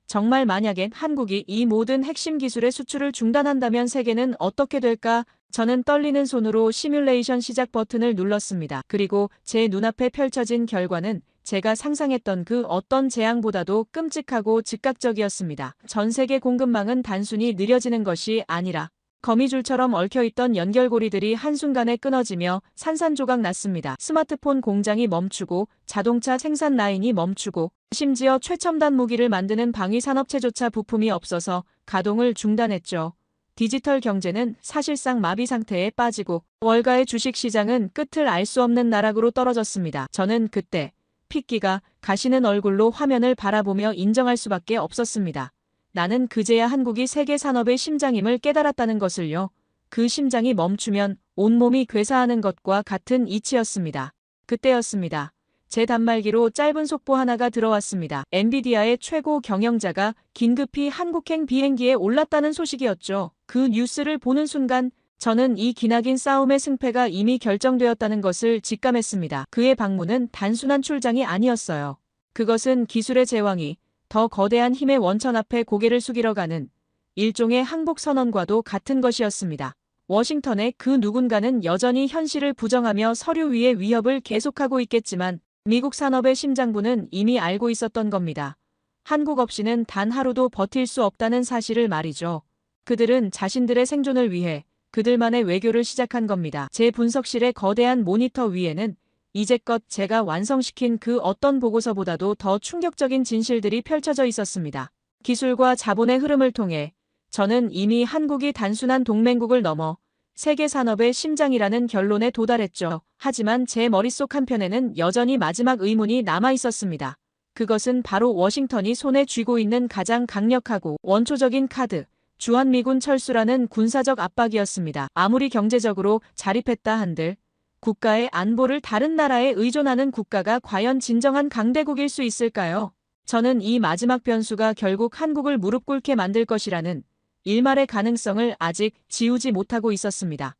정말 만약에 한국이 이 모든 핵심 기술의 수출을 중단한다면 세계는 어떻게 될까? 저는 떨리는 손으로 시뮬레이션 시작 버튼을 눌렀습니다. 그리고 제 눈앞에 펼쳐진 결과는 제가 상상했던 그 어떤 재앙보다도 끔찍하고 즉각적이었습니다. 전 세계 공급망은 단순히 느려지는 것이 아니라 거미줄처럼 얽혀있던 연결고리들이 한순간에 끊어지며 산산조각 났습니다. 스마트폰 공장이 멈추고 자동차 생산 라인이 멈추고 심지어 최첨단 무기를 만드는 방위산업체조차 부품이 없어서 가동을 중단했죠. 디지털 경제는 사실상 마비 상태에 빠지고 월가의 주식시장은 끝을 알 수 없는 나락으로 떨어졌습니다. 저는 그때 핏기가 가시는 얼굴로 화면을 바라보며 인정할 수밖에 없었습니다. 나는 그제야 한국이 세계 산업의 심장임을 깨달았다는 것을요. 그 심장이 멈추면 온몸이 괴사하는 것과 같은 이치였습니다. 그때였습니다. 제 단말기로 짧은 속보 하나가 들어왔습니다. 엔비디아의 최고 경영자가 긴급히 한국행 비행기에 올랐다는 소식이었죠. 그 뉴스를 보는 순간 저는 이 기나긴 싸움의 승패가 이미 결정되었다는 것을 직감했습니다. 그의 방문은 단순한 출장이 아니었어요. 그것은 기술의 제왕이 더 거대한 힘의 원천 앞에 고개를 숙이러 가는 일종의 항복 선언과도 같은 것이었습니다. 워싱턴의 그 누군가는 여전히 현실을 부정하며 서류 위의 위협을 계속하고 있겠지만 미국 산업의 심장부는 이미 알고 있었던 겁니다. 한국 없이는 단 하루도 버틸 수 없다는 사실을 말이죠. 그들은 자신들의 생존을 위해 그들만의 외교를 시작한 겁니다. 제 분석실의 거대한 모니터 위에는 이제껏 제가 완성시킨 그 어떤 보고서보다도 더 충격적인 진실들이 펼쳐져 있었습니다. 기술과 자본의 흐름을 통해 저는 이미 한국이 단순한 동맹국을 넘어 세계 산업의 심장이라는 결론에 도달했죠. 하지만 제 머릿속 한편에는 여전히 마지막 의문이 남아 있었습니다. 그것은 바로 워싱턴이 손에 쥐고 있는 가장 강력하고 원초적인 카드, 주한미군 철수라는 군사적 압박이었습니다. 아무리 경제적으로 자립했다 한들 국가의 안보를 다른 나라에 의존하는 국가가 과연 진정한 강대국일 수 있을까요? 저는 이 마지막 변수가 결국 한국을 무릎 꿇게 만들 것이라는 일말의 가능성을 아직 지우지 못하고 있었습니다.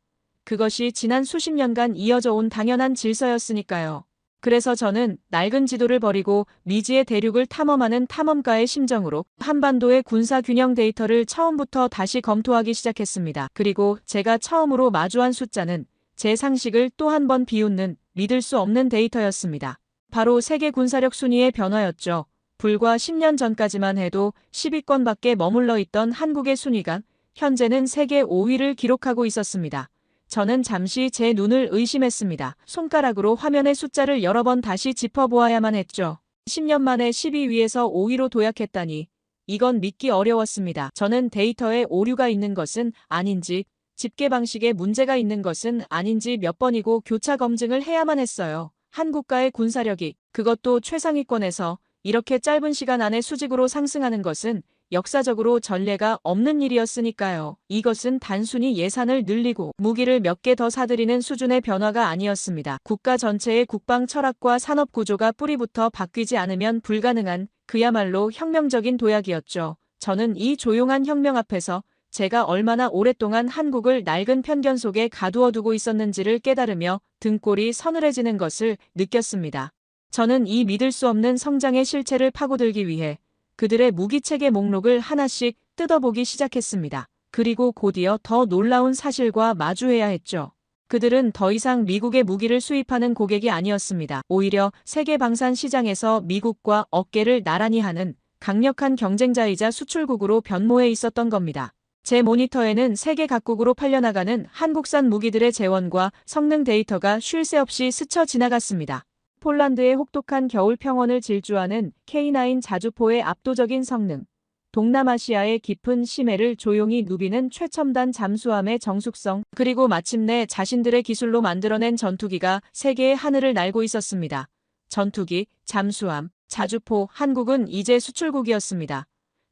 그것이 지난 수십 년간 이어져 온 당연한 질서였으니까요. 그래서 저는 낡은 지도를 버리고 미지의 대륙을 탐험하는 탐험가의 심정으로 한반도의 군사 균형 데이터를 처음부터 다시 검토하기 시작했습니다. 그리고 제가 처음으로 마주한 숫자는 제 상식을 또 한 번 비웃는 믿을 수 없는 데이터였습니다. 바로 세계 군사력 순위의 변화였죠. 불과 10년 전까지만 해도 10위권밖에 머물러 있던 한국의 순위가 현재는 세계 5위를 기록하고 있었습니다. 저는 잠시 제 눈을 의심했습니다. 손가락으로 화면의 숫자를 여러 번 다시 짚어보아야만 했죠. 10년 만에 12위에서 5위로 도약했다니 이건 믿기 어려웠습니다. 저는 데이터에 오류가 있는 것은 아닌지 집계 방식에 문제가 있는 것은 아닌지 몇 번이고 교차 검증을 해야만 했어요. 한국과의 군사력이 그것도 최상위권에서 이렇게 짧은 시간 안에 수직으로 상승하는 것은 역사적으로 전례가 없는 일이었으니까요. 이것은 단순히 예산을 늘리고 무기를 몇 개 더 사들이는 수준의 변화가 아니었습니다. 국가 전체의 국방 철학과 산업 구조가 뿌리부터 바뀌지 않으면 불가능한 그야말로 혁명적인 도약이었죠. 저는 이 조용한 혁명 앞에서 제가 얼마나 오랫동안 한국을 낡은 편견 속에 가두어두고 있었는지를 깨달으며 등골이 서늘해지는 것을 느꼈습니다. 저는 이 믿을 수 없는 성장의 실체를 파고들기 위해 그들의 무기체계 목록을 하나씩 뜯어보기 시작했습니다. 그리고 곧이어 더 놀라운 사실과 마주해야 했죠. 그들은 더 이상 미국의 무기를 수입하는 고객이 아니었습니다. 오히려 세계 방산 시장에서 미국과 어깨를 나란히 하는 강력한 경쟁자이자 수출국으로 변모해 있었던 겁니다. 제 모니터에는 세계 각국으로 팔려나가는 한국산 무기들의 재원과 성능 데이터가 쉴 새 없이 스쳐 지나갔습니다. 폴란드의 혹독한 겨울 평원을 질주하는 K9 자주포의 압도적인 성능, 동남아시아의 깊은 심해를 조용히 누비는 최첨단 잠수함의 정숙성, 그리고 마침내 자신들의 기술로 만들어낸 전투기가 세계의 하늘을 날고 있었습니다. 전투기, 잠수함, 자주포, 한국은 이제 수출국이었습니다.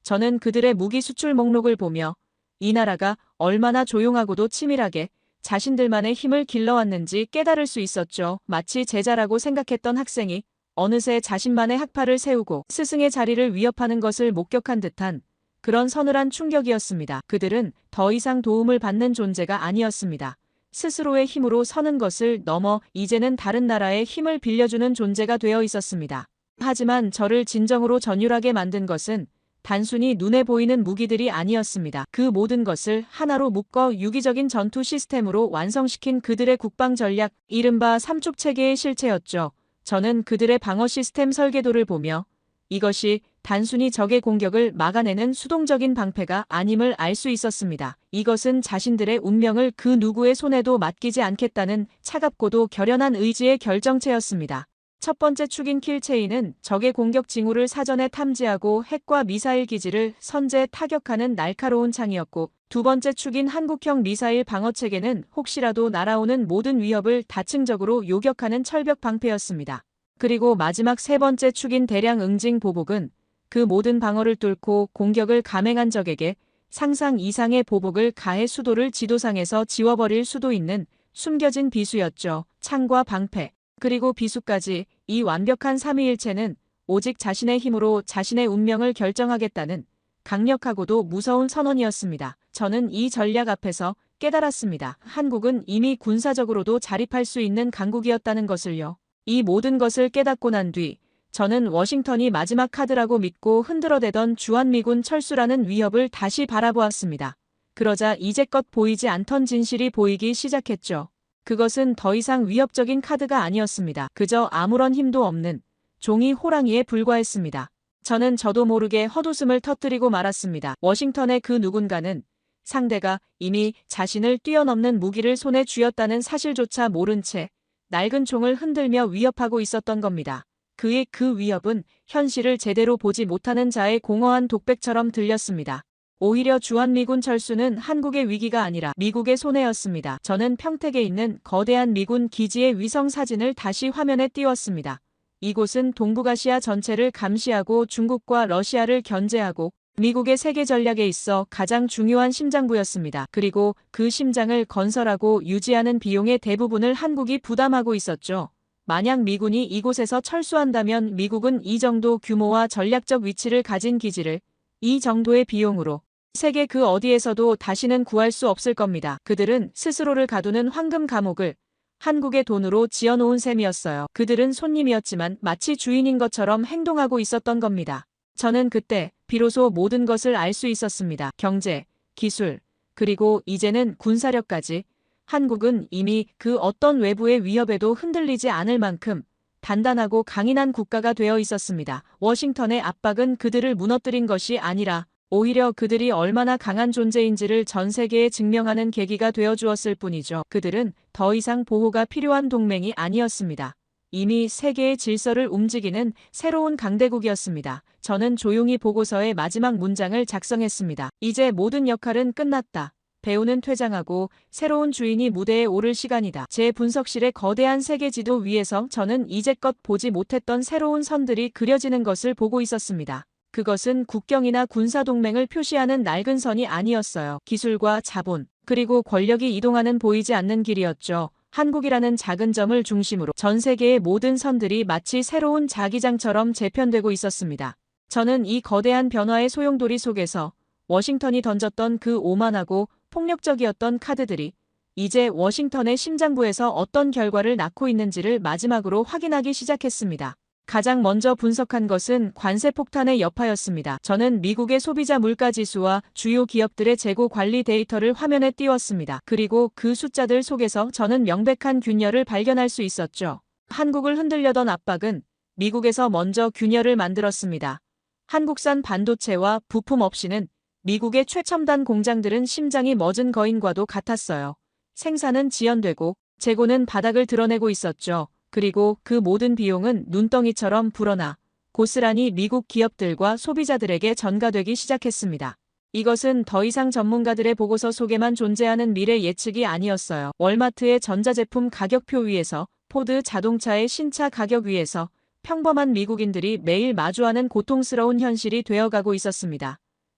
저는 그들의 무기 수출 목록을 보며 이 나라가 얼마나 조용하고도 치밀하게 자신들만의 힘을 길러왔는지 깨달을 수 있었죠. 마치 제자라고 생각했던 학생이 어느새 자신만의 학파를 세우고 스승의 자리를 위협하는 것을 목격한 듯한 그런 서늘한 충격이었습니다. 그들은 더 이상 도움을 받는 존재가 아니었습니다. 스스로의 힘으로 서는 것을 넘어 이제는 다른 나라의 힘을 빌려주는 존재가 되어 있었습니다. 하지만 저를 진정으로 전율하게 만든 것은 단순히 눈에 보이는 무기들이 아니었습니다. 그 모든 것을 하나로 묶어 유기적인 전투 시스템으로 완성시킨 그들의 국방 전략, 이른바 삼축체계의 실체였죠. 저는 그들의 방어 시스템 설계도를 보며 이것이 단순히 적의 공격을 막아내는 수동적인 방패가 아님을 알 수 있었습니다. 이것은 자신들의 운명을 그 누구의 손에도 맡기지 않겠다는 차갑고도 결연한 의지의 결정체였습니다. 첫 번째 축인 킬체인은 적의 공격 징후를 사전에 탐지하고 핵과 미사일 기지를 선제 타격하는 날카로운 창이었고, 두 번째 축인 한국형 미사일 방어체계는 혹시라도 날아오는 모든 위협을 다층적으로 요격하는 철벽 방패였습니다. 그리고 마지막 세 번째 축인 대량 응징 보복은 그 모든 방어를 뚫고 공격을 감행한 적에게 상상 이상의 보복을 가해 수도를 지도상에서 지워버릴 수도 있는 숨겨진 비수였죠. 창과 방패, 그리고 비수까지, 이 완벽한 삼위일체는 오직 자신의 힘으로 자신의 운명을 결정하겠다는 강력하고도 무서운 선언이었습니다. 저는 이 전략 앞에서 깨달았습니다. 한국은 이미 군사적으로도 자립할 수 있는 강국이었다는 것을요. 이 모든 것을 깨닫고 난 뒤 저는 워싱턴이 마지막 카드라고 믿고 흔들어대던 주한미군 철수라는 위협을 다시 바라보았습니다. 그러자 이제껏 보이지 않던 진실이 보이기 시작했죠. 그것은 더 이상 위협적인 카드가 아니었습니다. 그저 아무런 힘도 없는 종이 호랑이에 불과했습니다. 저는 저도 모르게 헛웃음을 터뜨리고 말았습니다. 워싱턴의 그 누군가는 상대가 이미 자신을 뛰어넘는 무기를 손에 쥐었다는 사실조차 모른 채 낡은 총을 흔들며 위협하고 있었던 겁니다. 그의 그 위협은 현실을 제대로 보지 못하는 자의 공허한 독백처럼 들렸습니다. 오히려 주한미군 철수는 한국의 위기가 아니라 미국의 손해였습니다. 저는 평택에 있는 거대한 미군 기지의 위성 사진을 다시 화면에 띄웠습니다. 이곳은 동북아시아 전체를 감시하고 중국과 러시아를 견제하고 미국의 세계 전략에 있어 가장 중요한 심장부였습니다. 그리고 그 심장을 건설하고 유지하는 비용의 대부분을 한국이 부담하고 있었죠. 만약 미군이 이곳에서 철수한다면 미국은 이 정도 규모와 전략적 위치를 가진 기지를 이 정도의 비용으로 세계 그 어디에서도 다시는 구할 수 없을 겁니다. 그들은 스스로를 가두는 황금 감옥을 한국의 돈으로 지어놓은 셈이었어요. 그들은 손님이었지만 마치 주인인 것처럼 행동하고 있었던 겁니다. 저는 그때 비로소 모든 것을 알 수 있었습니다. 경제, 기술, 그리고 이제는 군사력까지. 한국은 이미 그 어떤 외부의 위협에도 흔들리지 않을 만큼 단단하고 강인한 국가가 되어 있었습니다. 워싱턴의 압박은 그들을 무너뜨린 것이 아니라 오히려 그들이 얼마나 강한 존재인지를 전 세계에 증명하는 계기가 되어 주었을 뿐이죠. 그들은 더 이상 보호가 필요한 동맹이 아니었습니다. 이미 세계의 질서를 움직이는 새로운 강대국이었습니다. 저는 조용히 보고서의 마지막 문장을 작성했습니다. 이제 모든 역할은 끝났다. 배우는 퇴장하고 새로운 주인이 무대에 오를 시간이다. 제 분석실의 거대한 세계 지도 위에서 저는 이제껏 보지 못했던 새로운 선들이 그려지는 것을 보고 있었습니다. 그것은 국경이나 군사동맹을 표시하는 낡은 선이 아니었어요. 기술과 자본, 그리고 권력이 이동하는 보이지 않는 길이었죠. 한국이라는 작은 점을 중심으로 전 세계의 모든 선들이 마치 새로운 자기장처럼 재편되고 있었습니다. 저는 이 거대한 변화의 소용돌이 속에서 워싱턴이 던졌던 그 오만하고 폭력적이었던 카드들이 이제 워싱턴의 심장부에서 어떤 결과를 낳고 있는지를 마지막으로 확인하기 시작했습니다. 가장 먼저 분석한 것은 관세 폭탄의 여파였습니다. 저는 미국의 소비자 물가지수와 주요 기업들의 재고 관리 데이터를 화면에 띄웠습니다. 그리고 그 숫자들 속에서 저는 명백한 균열을 발견할 수 있었죠. 한국을 흔들려던 압박은 미국에서 먼저 균열을 만들었습니다. 한국산 반도체와 부품 없이는 미국의 최첨단 공장들은 심장이 멎은 거인과도 같았어요. 생산은 지연되고 재고는 바닥을 드러내고 있었죠. 그리고 그 모든 비용은 눈덩이처럼 불어나 고스란히 미국 기업들과 소비자들에게 전가되기 시작했습니다. 이것은 더 이상 전문가들의 보고서 속에만 존재하는 미래 예측이 아니었어요. 월마트의 전자제품 가격표 위에서, 포드 자동차의 신차 가격 위에서 평범한 미국인들이 매일 마주하는 고통스러운 현실이 되어가고 있었습니다.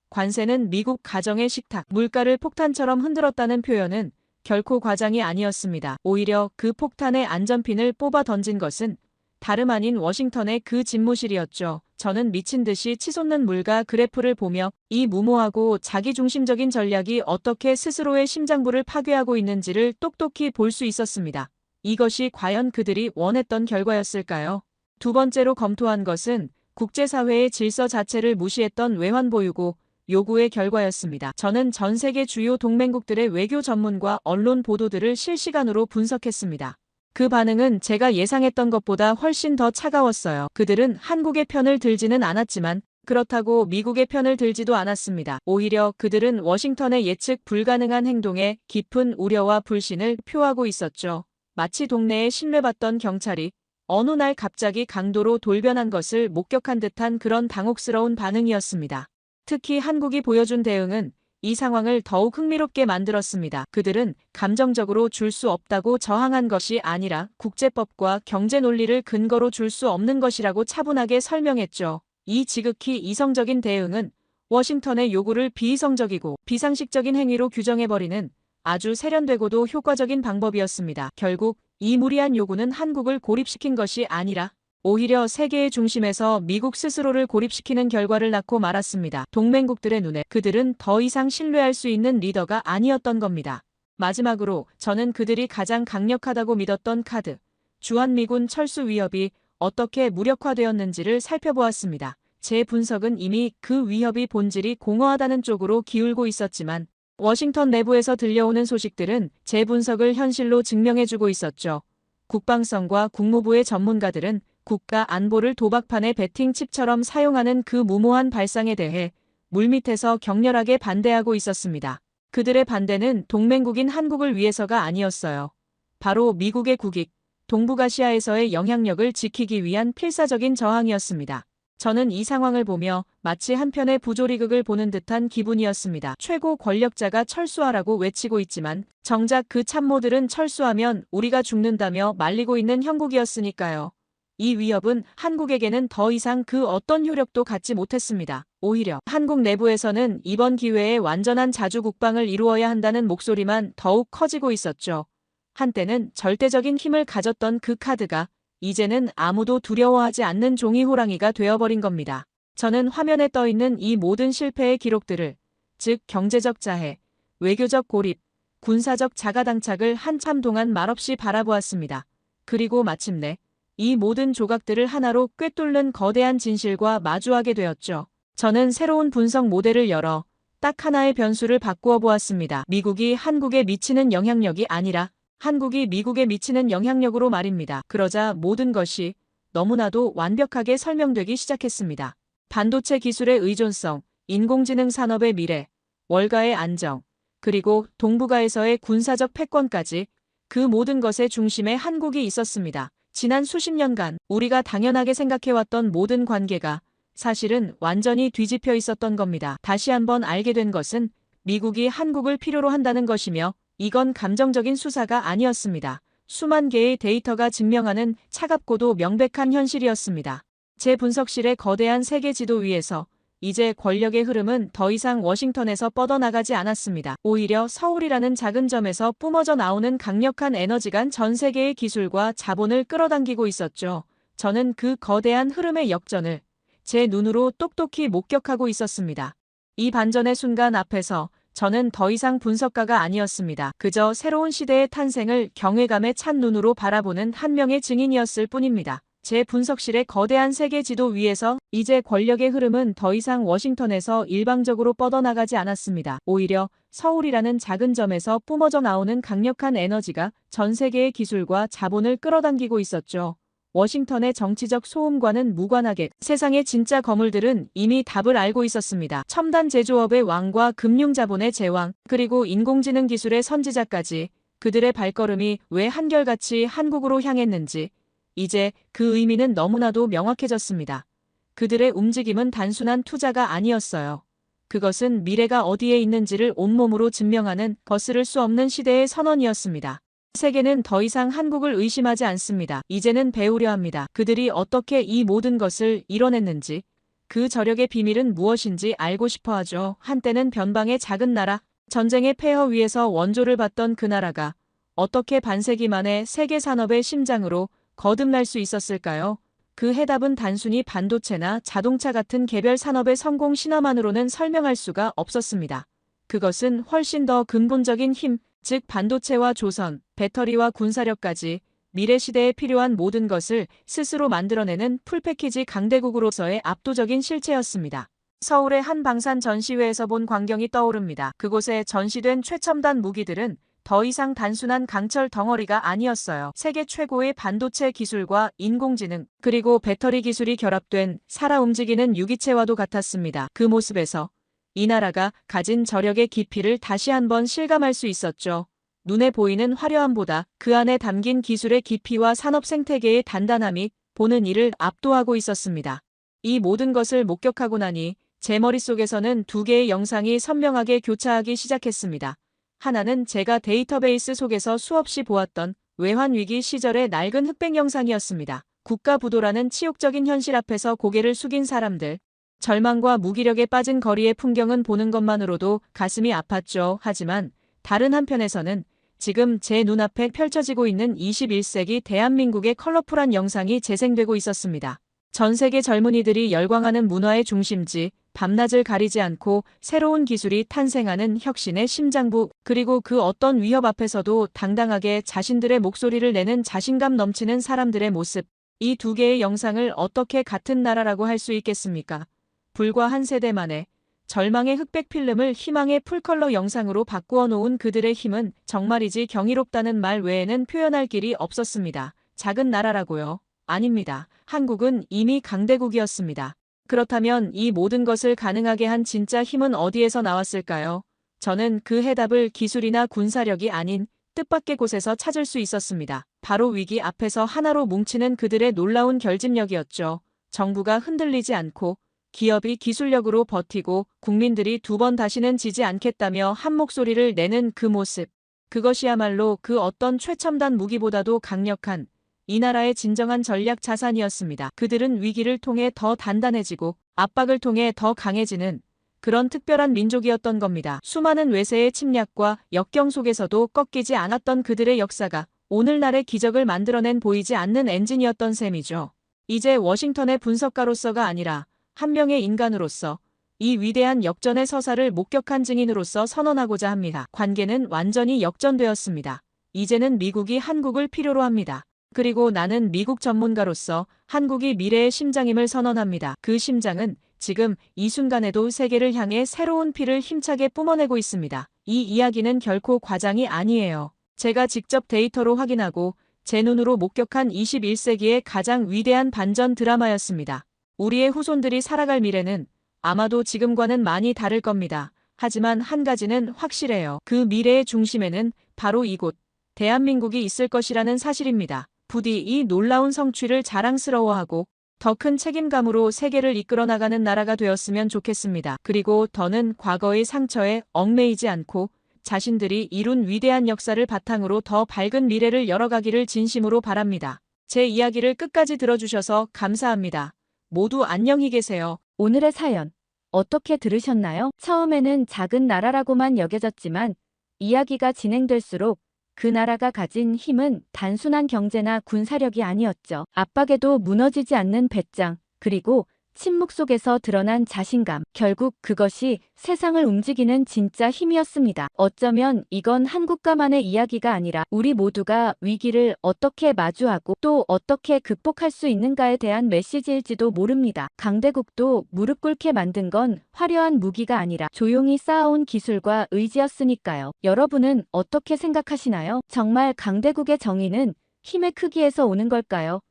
관세는 미국 가정의 식탁, 물가를 폭탄처럼 흔들었다는 표현은 결코 과장이 아니었습니다. 오히려 그 폭탄의 안전핀을 뽑아 던진 것은 다름 아닌 워싱턴의 그 집무실이었죠. 저는 미친 듯이 치솟는 물가 그래프를 보며 이 무모하고 자기중심적인 전략이 어떻게 스스로의 심장부를 파괴하고 있는지를 똑똑히 볼 수 있었습니다. 이것이 과연 그들이 원했던 결과였을까요? 두 번째로 검토한 것은 국제사회의 질서 자체를 무시했던 외환보유고 요구의 결과였습니다. 저는 전 세계 주요 동맹국들의 외교 전문과 언론 보도들을 실시간으로 분석했습니다. 그 반응은 제가 예상했던 것보다 훨씬 더 차가웠어요. 그들은 한국의 편을 들지는 않았지만 그렇다고 미국의 편을 들지도 않았습니다. 오히려 그들은 워싱턴의 예측 불가능한 행동에 깊은 우려와 불신을 표하고 있었죠. 마치 동네에 신뢰받던 경찰이 어느 날 갑자기 강도로 돌변한 것을 목격한 듯한 그런 당혹스러운 반응이었습니다. 특히 한국이 보여준 대응은 이 상황을 더욱 흥미롭게 만들었습니다. 그들은 감정적으로 줄 수 없다고 저항한 것이 아니라 국제법과 경제 논리를 근거로 줄 수 없는 것이라고 차분하게 설명했죠. 이 지극히 이성적인 대응은 워싱턴의 요구를 비이성적이고 비상식적인 행위로 규정해버리는 아주 세련되고도 효과적인 방법이었습니다. 결국 이 무리한 요구는 한국을 고립시킨 것이 아니라 오히려 세계의 중심에서 미국 스스로를 고립시키는 결과를 낳고 말았습니다. 동맹국들의 눈에 그들은 더 이상 신뢰할 수 있는 리더가 아니었던 겁니다. 마지막으로 저는 그들이 가장 강력하다고 믿었던 카드, 주한미군 철수 위협이 어떻게 무력화되었는지를 살펴보았습니다. 제 분석은 이미 그 위협이 본질이 공허하다는 쪽으로 기울고 있었지만 워싱턴 내부에서 들려오는 소식들은 제 분석을 현실로 증명해주고 있었죠. 국방성과 국무부의 전문가들은 국가 안보를 도박판의 배팅칩처럼 사용하는 그 무모한 발상에 대해 물밑에서 격렬하게 반대하고 있었습니다. 그들의 반대는 동맹국인 한국을 위해서가 아니었어요. 바로 미국의 국익, 동북아시아에서의 영향력을 지키기 위한 필사적인 저항이었습니다. 저는 이 상황을 보며 마치 한편의 부조리극을 보는 듯한 기분이었습니다. 최고 권력자가 철수하라고 외치고 있지만 정작 그 참모들은 철수하면 우리가 죽는다며 말리고 있는 형국이었으니까요. 이 위협은 한국에게는 더 이상 그 어떤 효력도 갖지 못했습니다. 오히려 한국 내부에서는 이번 기회에 완전한 자주 국방을 이루어야 한다는 목소리만 더욱 커지고 있었죠. 한때는 절대적인 힘을 가졌던 그 카드가 이제는 아무도 두려워하지 않는 종이 호랑이가 되어버린 겁니다. 저는 화면에 떠있는 이 모든 실패의 기록들을 즉 경제적 자해, 외교적 고립, 군사적 자가당착을 한참 동안 말없이 바라보았습니다. 그리고 마침내 이 모든 조각들을 하나로 꿰뚫는 거대한 진실과 마주하게 되었죠. 저는 새로운 분석 모델을 열어 딱 하나의 변수를 바꾸어 보았습니다. 미국이 한국에 미치는 영향력이 아니라 한국이 미국에 미치는 영향력으로 말입니다. 그러자 모든 것이 너무나도 완벽하게 설명되기 시작했습니다. 반도체 기술의 의존성, 인공지능 산업의 미래, 월가의 안정, 그리고 동북아에서의 군사적 패권까지 그 모든 것의 중심에 한국이 있었습니다. 지난 수십 년간 우리가 당연하게 생각해왔던 모든 관계가 사실은 완전히 뒤집혀 있었던 겁니다. 다시 한번 알게 된 것은 미국이 한국을 필요로 한다는 것이며 이건 감정적인 수사가 아니었습니다. 수만 개의 데이터가 증명하는 차갑고도 명백한 현실이었습니다. 제 분석실의 거대한 세계 지도 위에서 이제 권력의 흐름은 더 이상 워싱턴에서 뻗어나가지 않았습니다. 오히려 서울이라는 작은 점에서 뿜어져 나오는 강력한 에너지가 전 세계의 기술과 자본을 끌어당기고 있었죠. 저는 그 거대한 흐름의 역전을 제 눈으로 똑똑히 목격하고 있었습니다. 이 반전의 순간 앞에서 저는 더 이상 분석가가 아니었습니다. 그저 새로운 시대의 탄생을 경외감에 찬 눈으로 바라보는 한 명의 증인이었을 뿐입니다. 제 분석실의 거대한 세계 지도 위에서 이제 권력의 흐름은 더 이상 워싱턴에서 일방적으로 뻗어나가지 않았습니다. 오히려 서울이라는 작은 점에서 뿜어져 나오는 강력한 에너지가 전 세계의 기술과 자본을 끌어당기고 있었죠. 워싱턴의 정치적 소음과는 무관하게 세상의 진짜 거물들은 이미 답을 알고 있었습니다. 첨단 제조업의 왕과 금융자본의 제왕, 그리고 인공지능 기술의 선지자까지 그들의 발걸음이 왜 한결같이 한국으로 향했는지 이제 그 의미는 너무나도 명확해졌습니다. 그들의 움직임은 단순한 투자가 아니었어요. 그것은 미래가 어디에 있는지를 온몸으로 증명하는 거스를 수 없는 시대의 선언이었습니다. 세계는 더 이상 한국을 의심하지 않습니다. 이제는 배우려 합니다. 그들이 어떻게 이 모든 것을 이뤄냈는지, 그 저력의 비밀은 무엇인지 알고 싶어 하죠. 한때는 변방의 작은 나라, 전쟁의 폐허 위에서 원조를 받던 그 나라가 어떻게 반세기 만에 세계 산업의 심장으로 거듭날 수 있었을까요? 그 해답은 단순히 반도체나 자동차 같은 개별 산업의 성공 신화만으로는 설명할 수가 없었습니다. 그것은 훨씬 더 근본적인 힘, 즉 반도체와 조선, 배터리와 군사력까지 미래 시대에 필요한 모든 것을 스스로 만들어내는 풀패키지 강대국으로서의 압도적인 실체였습니다. 서울의 한 방산 전시회에서 본 광경이 떠오릅니다. 그곳에 전시된 최첨단 무기들은 더 이상 단순한 강철 덩어리가 아니었어요. 세계 최고의 반도체 기술과 인공지능, 그리고 배터리 기술이 결합된 살아 움직이는 유기체와도 같았습니다. 그 모습에서 이 나라가 가진 저력의 깊이를 다시 한번 실감할 수 있었죠. 눈에 보이는 화려함보다 그 안에 담긴 기술의 깊이와 산업 생태계의 단단함이 보는 이를 압도하고 있었습니다. 이 모든 것을 목격하고 나니 제 머릿속에서는 두 개의 영상이 선명하게 교차하기 시작했습니다. 하나는 제가 데이터베이스 속에서 수없이 보았던 외환위기 시절의 낡은 흑백 영상이었습니다. 국가부도라는 치욕적인 현실 앞에서 고개를 숙인 사람들, 절망과 무기력에 빠진 거리의 풍경은 보는 것만으로도 가슴이 아팠죠. 하지만 다른 한편에서는 지금 제 눈앞에 펼쳐지고 있는 21세기 대한민국의 컬러풀한 영상이 재생되고 있었습니다. 전 세계 젊은이들이 열광하는 문화의 중심지, 밤낮을 가리지 않고 새로운 기술이 탄생하는 혁신의 심장부, 그리고 그 어떤 위협 앞에서도 당당하게 자신들의 목소리를 내는 자신감 넘치는 사람들의 모습. 이 두 개의 영상을 어떻게 같은 나라라고 할 수 있겠습니까? 불과 한 세대 만에 절망의 흑백 필름을 희망의 풀컬러 영상으로 바꾸어 놓은 그들의 힘은 정말이지 경이롭다는 말 외에는 표현할 길이 없었습니다. 작은 나라라고요? 아닙니다. 한국은 이미 강대국이었습니다. 그렇다면 이 모든 것을 가능하게 한 진짜 힘은 어디에서 나왔을까요? 저는 그 해답을 기술이나 군사력이 아닌 뜻밖의 곳에서 찾을 수 있었습니다. 바로 위기 앞에서 하나로 뭉치는 그들의 놀라운 결집력이었죠. 정부가 흔들리지 않고 기업이 기술력으로 버티고 국민들이 두 번 다시는 지지 않겠다며 한 목소리를 내는 그 모습. 그것이야말로 그 어떤 최첨단 무기보다도 강력한 이 나라의 진정한 전략 자산이었습니다. 그들은 위기를 통해 더 단단해지고 압박을 통해 더 강해지는 그런 특별한 민족이었던 겁니다. 수많은 외세의 침략과 역경 속에서도 꺾이지 않았던 그들의 역사가 오늘날의 기적을 만들어낸 보이지 않는 엔진이었던 셈이죠. 이제 워싱턴의 분석가로서가 아니라 한 명의 인간으로서 이 위대한 역전의 서사를 목격한 증인으로서 선언하고자 합니다. 관계는 완전히 역전되었습니다. 이제는 미국이 한국을 필요로 합니다. 그리고 나는 미국 전문가로서 한국이 미래의 심장임을 선언합니다. 그 심장은 지금 이 순간에도 세계를 향해 새로운 피를 힘차게 뿜어내고 있습니다. 이 이야기는 결코 과장이 아니에요. 제가 직접 데이터로 확인하고 제 눈으로 목격한 21세기의 가장 위대한 반전 드라마였습니다. 우리의 후손들이 살아갈 미래는 아마도 지금과는 많이 다를 겁니다. 하지만 한 가지는 확실해요. 그 미래의 중심에는 바로 이곳, 대한민국이 있을 것이라는 사실입니다. 부디 이 놀라운 성취를 자랑스러워하고 더 큰 책임감으로 세계를 이끌어 나가는 나라가 되었으면 좋겠습니다. 그리고 더는 과거의 상처에 얽매이지 않고 자신들이 이룬 위대한 역사를 바탕으로 더 밝은 미래를 열어가기를 진심으로 바랍니다. 제 이야기를 끝까지 들어주셔서 감사합니다. 모두 안녕히 계세요. 오늘의 사연 어떻게 들으셨나요? 처음에는 작은 나라라고만 여겨졌지만 이야기가 진행될수록 그 나라가 가진 힘은 단순한 경제나 군사력이 아니었죠. 압박에도 무너지지 않는 배짱, 그리고 침묵 속에서 드러난 자신감. 결국 그것이 세상을 움직이는 진짜 힘이었습니다. 어쩌면 이건 한국가만의 이야기가 아니라 우리 모두가 위기를 어떻게 마주하고 또 어떻게 극복할 수 있는가에 대한 메시지일지도 모릅니다. 강대국도 무릎 꿇게 만든 건 화려한 무기가 아니라 조용히 쌓아온 기술과 의지였으니까요. 여러분은 어떻게 생각하시나요? 정말 강대국의 정의는 힘의 크기에서 오는 걸까요?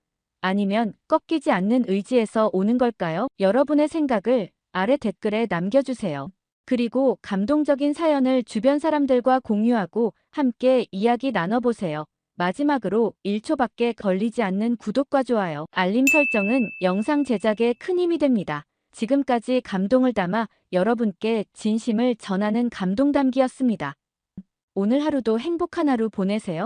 아니면 꺾이지 않는 의지에서 오는 걸까요? 여러분의 생각을 아래 댓글에 남겨주세요. 그리고 감동적인 사연을 주변 사람들과 공유하고 함께 이야기 나눠보세요. 마지막으로 1초밖에 걸리지 않는 구독과 좋아요, 알림 설정은 영상 제작에 큰 힘이 됩니다. 지금까지 감동을 담아 여러분께 진심을 전하는 감동담기였습니다. 오늘 하루도 행복한 하루 보내세요.